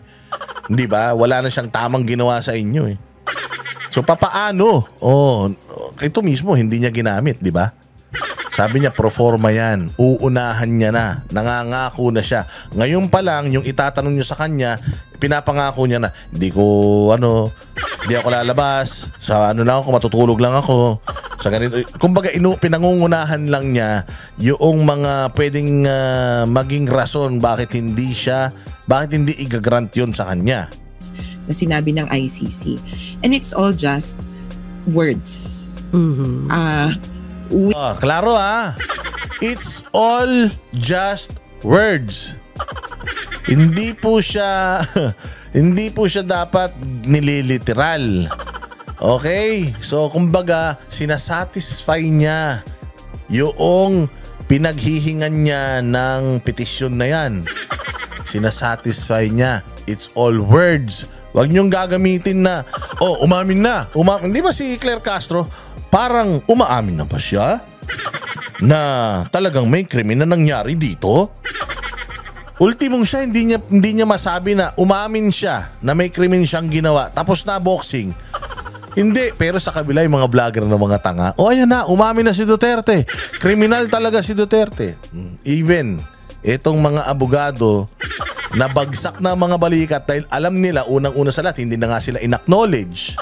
Di ba? Wala na siyang tamang ginawa sa inyo So, papaano? Ito mismo, hindi niya ginamit, di ba? Sabi niya, pro forma yan. Uunahan niya na. Nangangako na siya. Ngayon pa lang, yung itatanong niyo sa kanya, pinapangako niya na, hindi ako lalabas. Sa lang ako, matutulog lang ako. Sa ganito. Kumbaga, pinangungunahan lang niya yung mga pwedeng maging rason bakit hindi i-grant yun sa kanya. Na sinabi ng ICC. And it's all just words. Klaro It's all just words. Hindi po siya dapat nililiteral. Okay? So kumbaga sinasatisfy niya yung pinaghihingan niya ng petisyon na yan. Sinasatisfy niya. It's all words. Huwag niyong gagamitin na umamin na. Hindi ba si Claire Castro parang umaamin na ba siya na talagang may krimen na nangyari dito? Ultimong siya, hindi niya masabi na umamin siya na may krimen siyang ginawa tapos na boxing. Hindi, pero sa kabila yung mga vlogger na mga tanga, ayan na, umamin na si Duterte. Kriminal talaga si Duterte. Even itong mga abogado na bagsak na mga balikat dahil alam nila unang-una sa lahat, hindi na nga sila in-acknowledge.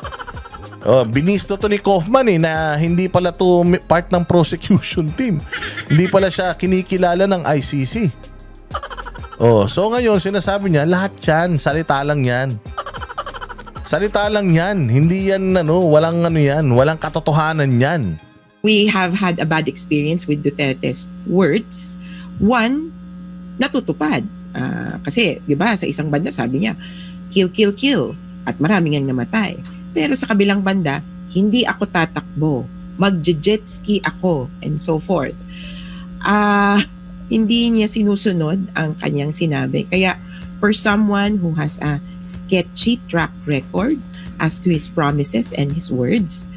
Binisto to ni Kaufman na hindi pala to part ng prosecution team. Hindi pala siya kinikilala ng ICC. So ngayon sinasabi niya, lahat yan, salita lang yan. Salita lang yan. Hindi yan, walang walang katotohanan yan. We have had a bad experience with Duterte's words. One, natutupad. Kasi, di ba, sa isang banda sabi niya, kill, kill, kill. At maraming ang namatay. Pero sa kabilang banda, hindi ako tatakbo. Mag-jet ski ako. And so forth. Hindi niya sinusunod ang kanyang sinabi. Kaya for someone who has a sketchy track record as to his promises and his words,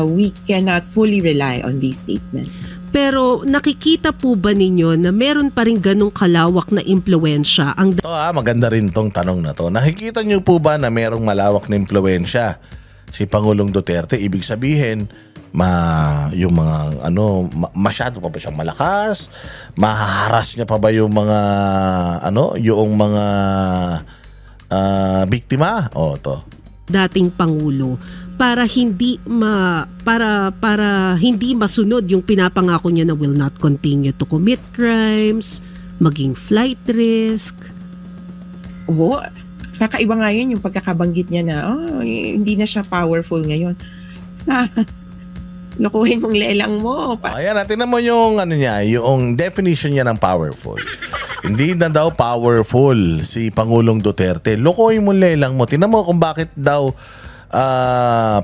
we cannot fully rely on these statements. Pero nakikita po ba ninyo na meron pa rin ganong kalawak na impluwensya? Maganda rin tong tanong na to. Nakikita niyo po ba na merong malawak na impluwensya si Pangulong Duterte? Ibig sabihin, yung mga masyado pa ba siyang malakas? Mahaharas niya pa ba yung mga yung mga biktima? To dating pangulo para hindi para hindi masunod yung pinapangako niya na will not continue to commit crimes, maging flight risk. Kakaiba nga yun yung pagkakabanggit niya na hindi na siya powerful ngayon. Nakuhin mong lelang mo. Ayan, tingnan mo yung yung definition niya ng powerful. Hindi na daw powerful si Pangulong Duterte. Lokohin mo lelang mo. Tingnan mo kung bakit daw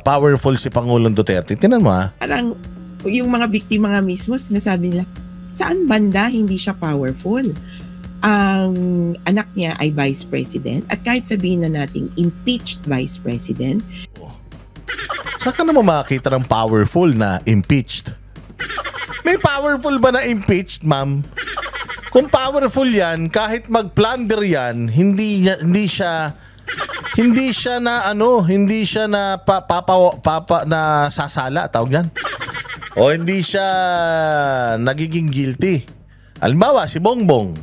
powerful si Pangulong Duterte. Tingnan mo Parang yung mga biktima nga mismo, sinasabi nila, saan banda hindi siya powerful? Ang anak niya ay Vice President at kahit sabihin na nating impeached Vice President, saan ka naman makakita ng powerful na impeached? May powerful ba na impeached, ma'am? Kung powerful yan, kahit mag-plunder yan, hindi siya na na sasala, tawag yan. O hindi siya nagiging guilty. Halimbawa, si Bongbong.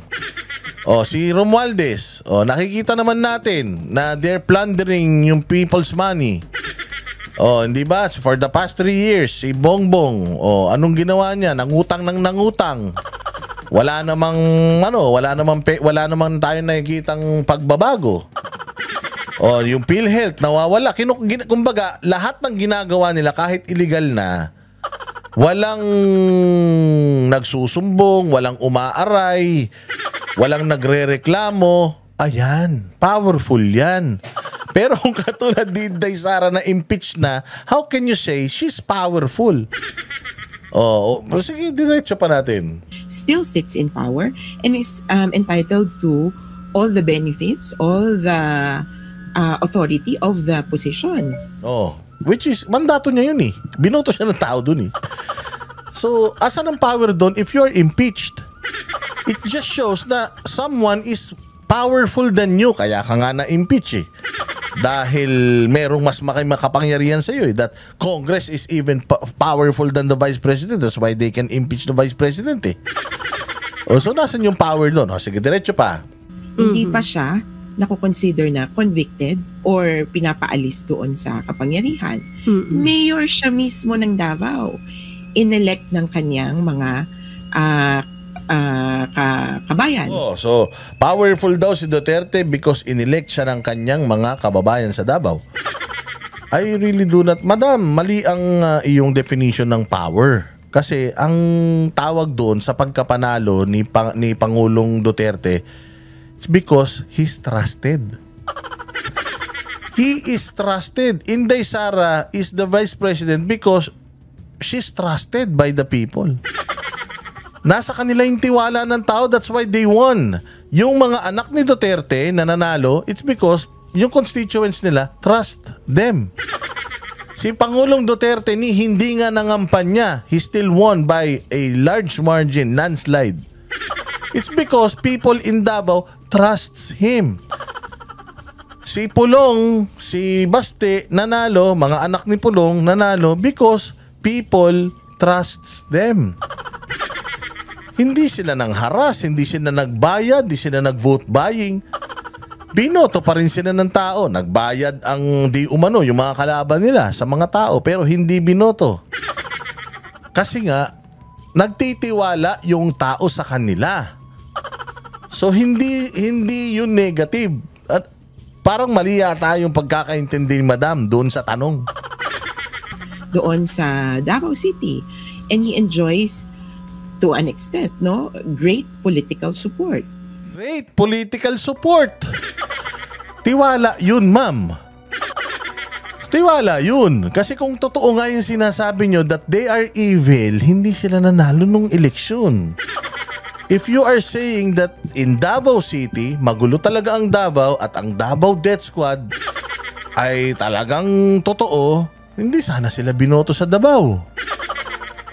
Si Romualdez. Nakikita naman natin na they're plundering yung people's money. Hindi ba? For the past 3 years, si Bongbong, anong ginawa niya? Nangutang. Wala namang tayo nakikitang pagbabago. Yung PhilHealth nawawala. Kumbaga, lahat ng ginagawa nila kahit illegal na, walang nagsusumbong, walang umaaray, walang nagrereklamo. Ayan, powerful yan. Pero kung katulad ni Inday Sara na impeach na, how can you say she's powerful? Sige, diretso pa natin. Still sits in power and is entitled to all the benefits, all the authority of the position. Which is, mandato niya yun Binoto siya ng tao dun So, asan ang power dun if you're impeached? It just shows na someone is powerful than you. Kaya ka nga na-impeach Dahil merong mas makapangyarihan sa iyo that Congress is even powerful than the Vice President. That's why they can impeach the Vice President so nasan yung power doon? Sige, diretso pa. Hindi pa siya nakukonsider na convicted or pinapaalis doon sa kapangyarihan. Mayor siya mismo ng Davao. Inelect ng kanyang mga kabayan. So powerful daw si Duterte because inelect siya ng kanyang mga kababayan sa Davao. I really do not, Madam, mali ang iyong definition ng power. Kasi ang tawag doon sa pagkapanalo ni Pangulong Duterte, it's because he's trusted. He is trusted. Inday Sara is the Vice President because she's trusted by the people. Nasa kanila yung tiwala ng tao, that's why they won. Yung mga anak ni Duterte na nanalo, it's because yung constituents nila trust them. Si Pangulong Duterte hindi nga nangampanya, he still won by a large margin, landslide. It's because people in Davao trusts him. Si Pulong, si Baste nanalo, mga anak ni Pulong nanalo because people trusts them. Hindi sila nang haras, hindi sila nagbayad, hindi sila nag-vote buying. Binoto pa rin sila ng tao. Nagbayad ang di umano, yung mga kalaban nila sa mga tao, pero hindi binoto. Kasi nga, nagtitiwala yung tao sa kanila. So, hindi yun negative. At parang mali yata yung pagkakaintindi ni Madam doon sa tanong. Doon sa Davao City. And he enjoys, to an extent, great political support. Great political support. Tiwala yun, ma'am. Tiwala yun. Kasi kung totoo nga yung sinasabi nyo that they are evil, hindi sila nanalo nung eleksyon. If you are saying that in Davao City, magulo talaga ang Davao at ang Davao Death Squad ay talagang totoo, hindi sana sila binoto sa Davao.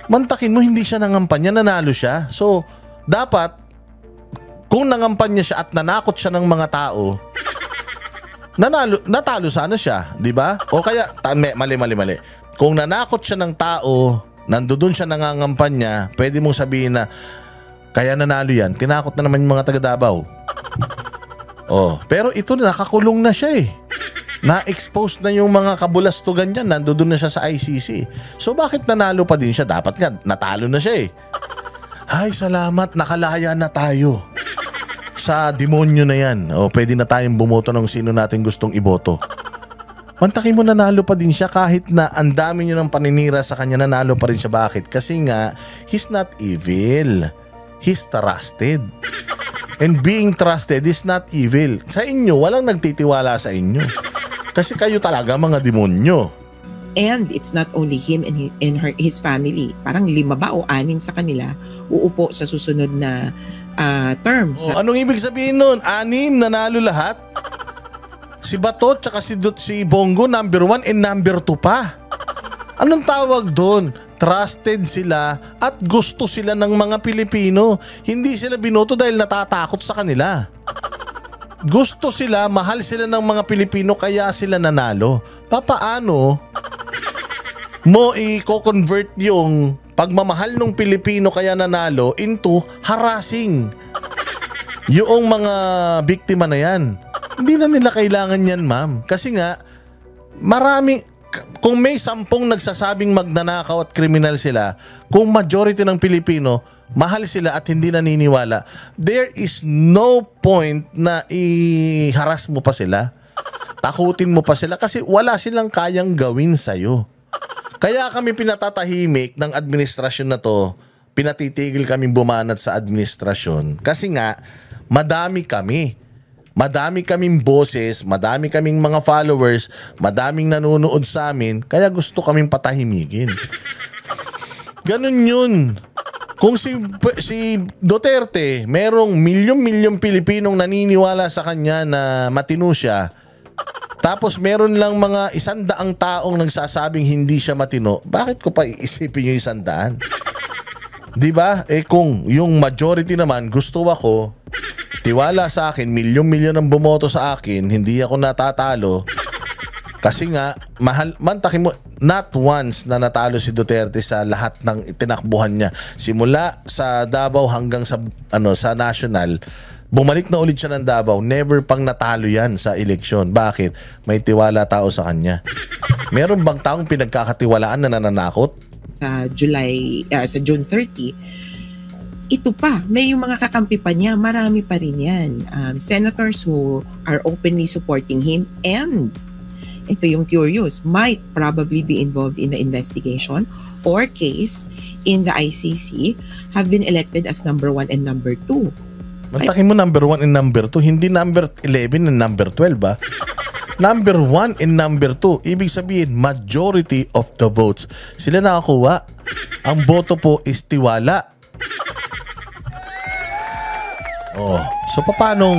Mantakin mo, hindi siya nangampanya, nanalo siya. So, dapat, kung nangampanya siya at nanakot siya ng mga tao, natalo sana siya, di ba? O kaya, mali. Kung nanakot siya ng tao, nandoon siya nangangampanya, pwede mong sabihin na, kaya nanalo yan, tinakot na naman yung mga taga Davao. Pero ito, nakakulong na siya eh. Na-expose na yung mga kabulastugan niya, nandoon na siya sa ICC. So bakit nanalo pa din siya? Dapat nga, natalo na siya eh. Ay, salamat, nakalaya na tayo sa demonyo na yan. Pwede na tayong bumoto ng sino natin gustong iboto. Mantakin mo, nanalo pa din siya kahit na ang dami nyo ng paninira sa kanya, nanalo pa rin siya. Bakit? Kasi nga, he's not evil. He's trusted. And being trusted is not evil. Sa inyo, walang nagtitiwala sa inyo. Kasi kayo talaga mga demonyo. And it's not only him and his family. Parang 5 ba o 6 sa kanila uupo sa susunod na term. Anong ibig sabihin nun? 6 nanalo lahat? Si Bato tsaka si Bongo number 1 and number 2 pa. Anong tawag doon? Trusted sila at gusto sila ng mga Pilipino. Hindi sila binoto dahil natatakot sa kanila. Gusto sila, mahal sila ng mga Pilipino kaya sila nanalo. Papaano mo i-convert yung pagmamahal ng Pilipino kaya nanalo into harassing yung mga biktima na yan? Hindi na nila kailangan yan, ma'am. Kasi nga, kung may 10 nagsasabing magnanakaw at kriminal sila, kung majority ng Pilipino mahal sila at hindi naniniwala, there is no point na i-harass mo pa sila, takutin mo pa sila kasi wala silang kayang gawin sa'yo. Kaya kami pinatatahimik ng administrasyon na to, pinatitigil kami bumanat sa administrasyon kasi nga madami kaming boses, madami kaming mga followers, madaming nanonood sa amin, kaya gusto kaming patahimikin. Ganun yun. Kung si Duterte, merong milyon-milyon Pilipinong naniniwala sa kanya na matino siya, tapos meron lang mga 100 taong nagsasabing hindi siya matino, bakit ko pa iisipin yung 100? Diba? Kung yung majority naman gusto ako, tiwala sa akin, milyon-milyon ang bumoto sa akin, hindi ako natatalo. Kasi nga, mantakin mo, not once na natalo si Duterte sa lahat ng tinakbuhan niya. Simula sa Davao hanggang sa national, bumalik na ulit siya ng Davao, never pang natalo yan sa eleksyon. Bakit? May tiwala tao sa kanya. Meron bang taong pinagkakatiwalaan na nananakot? Sa June 30, ito pa, may yung mga kakampi pa niya, marami pa rin yan. Senators who are openly supporting him and ito yung curious, might probably be involved in the investigation or case in the ICC have been elected as number 1 and number 2. Mantakin mo number 1 and number 2, hindi number 11 and number 12 ba? Number 1 and number 2, ibig sabihin majority of the votes sila nakakuha. Ang boto po is tiwala. So paano?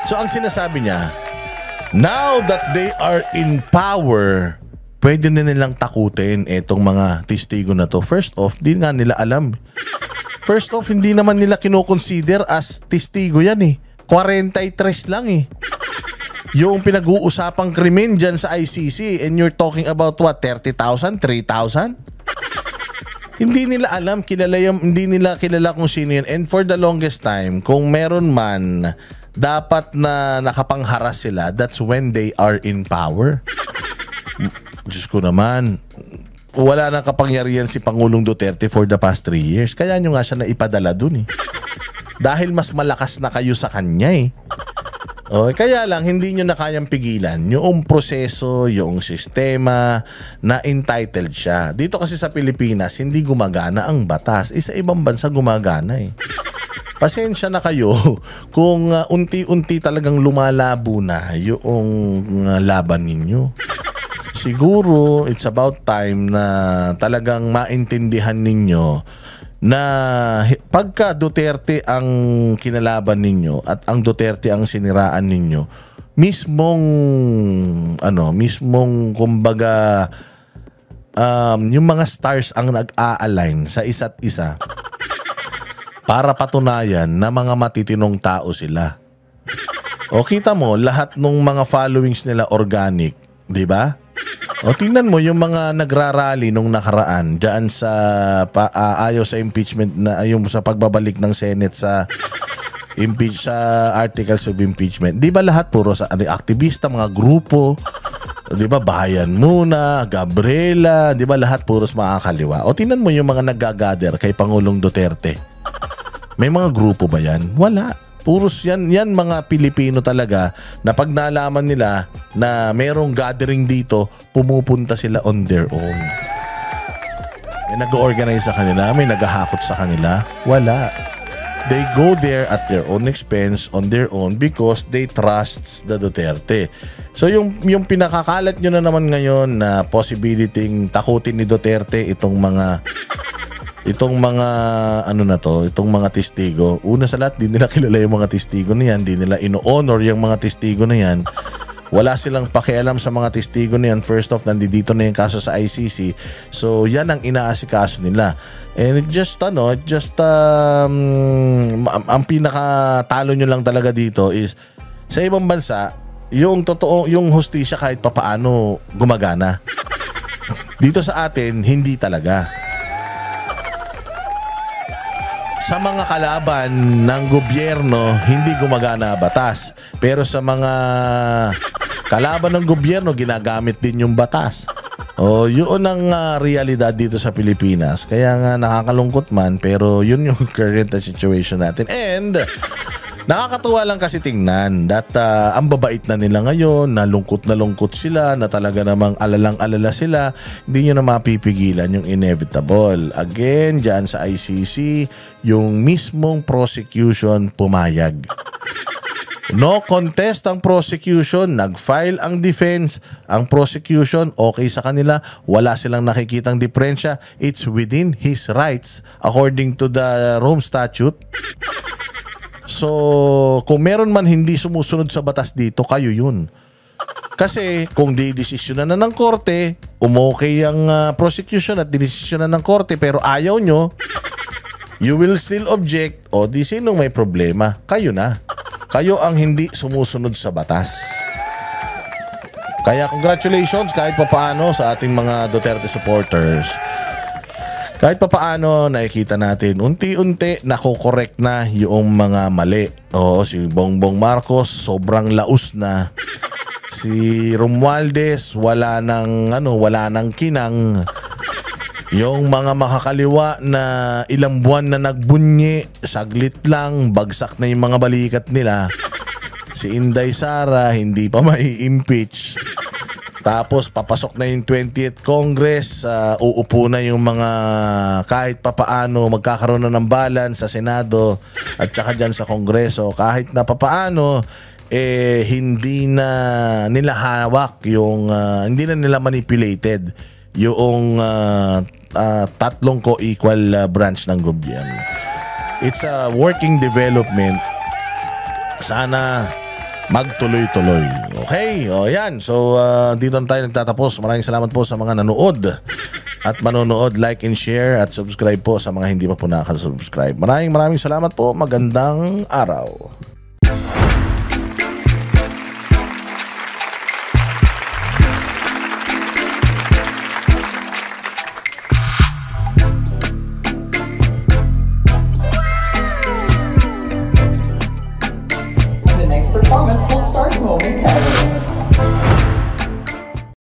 So ang sinasabi niya, now that they are in power, pwede na nilang takutin itong mga testigo na to. First off, di nga nila alam. First off, hindi naman nila kinoconsider as testigo yan eh. 43 lang eh. Yung pinag-uusapang krimen dyan sa ICC, and you're talking about what, 30,000, 3,000? Hindi nila alam, hindi nila kilala kung sino yun. And for the longest time, kung meron man dapat na nakapangharas sila, that's when they are in power. Diyos ko naman, wala nang kapangyarihan si Pangulong Duterte for the past 3 years. Kaya nyo nga siya naipadala dun eh. Dahil mas malakas na kayo sa kanya eh. Kaya lang, hindi nyo na kayang pigilan yung proseso, yung sistema na entitled siya. Dito kasi sa Pilipinas, hindi gumagana ang batas. Sa ibang bansa gumagana eh. Pasensya na kayo kung unti-unti talagang lumalabo na yung laban ninyo. Siguro, it's about time na talagang maintindihan ninyo na pagka Duterte ang kinalaban ninyo at ang Duterte ang siniraan ninyo, mismong kumbaga yung mga stars ang nag-a-align sa isa't isa para patunayan na mga matitinong tao sila. O kita mo, lahat ng mga followings nila organic, di ba? O tingnan mo yung mga nagrarally nung nakaraan diyan sa ayaw sa impeachment na yung sa pagbabalik ng Senate sa articles of impeachment. 'Di ba lahat puro sa aktivista, mga grupo, 'di ba? Bayan Muna, Gabriela, 'di ba lahat puro sa makakaliwa. O tingnan mo yung mga naggagather kay Pangulong Duterte. May mga grupo ba 'yan? Wala. Puros yan mga Pilipino talaga na pag nalaman nila na merong gathering dito, pumupunta sila on their own. May nag-organize sa kanila, may naghahakot sa kanila. Wala. They go there at their own expense, on their own, because they trust the Duterte. So yung pinakakalat nyo na naman ngayon na possibility takutin ni Duterte itong mga itong mga testigo. Una sa lahat, di nila kilala yung mga testigo na yan, di nila ino-honor yung mga testigo na yan. Wala silang pakialam sa mga testigo na yan. First off, nandito na yung kaso sa ICC. So yan ang inaasikaso nila. And ang pinakatalo nyo lang talaga dito is sa ibang bansa, yung hustisya kahit papaano gumagana. Dito sa atin, hindi talaga. Sa mga kalaban ng gobyerno, hindi gumagana batas. Pero sa mga kalaban ng gobyerno, ginagamit din yung batas. Yun ang realidad dito sa Pilipinas. Kaya nga nakakalungkot man, pero yun yung current situation natin. And nakakatuwa lang kasi tingnan that ang babait na nila ngayon, na lungkot sila, na talaga namang alalang-alala sila, hindi nyo na mapipigilan yung inevitable. Again, dyan sa ICC, yung mismong prosecution pumayag. No contest ang prosecution, nag-file ang defense, ang prosecution okay sa kanila, wala silang nakikitang diferensya, it's within his rights according to the Rome Statute. So, kung meron man hindi sumusunod sa batas dito, kayo yun. Kasi kung di-desisyonan na ng korte, umokay ang prosecution at di-desisyonan ng korte pero ayaw nyo, you will still object. O di sinong may problema? Kayo na. Kayo ang hindi sumusunod sa batas. Kaya congratulations kahit papaano sa ating mga Duterte supporters. Kahit papaano nakikita natin unti-unti nakokorek na yung mga mali. Si Bongbong Marcos sobrang laos na. Si Romualdez wala nang kinang. Yung mga makakaliwa na ilang buwan na nagbunyi, saglit lang bagsak na yung mga balikat nila. Si Inday Sara hindi pa mai-impeach. Tapos papasok na yung 20th Congress, uupo na yung mga kahit papaano magkakaroon na ng balance sa Senado at saka dyan sa Kongreso. Kahit na papaano, hindi na nila hawak yung, hindi na nila manipulated yung tatlong co-equal branch ng gobyerno. It's a working development. Sana magtuloy-tuloy. Okay? Yan. So, dito na tayo nagtatapos. Maraming salamat po sa mga nanood at manonood, like and share at subscribe po sa mga hindi pa po nakaka-subscribe. Maraming salamat po. Magandang araw.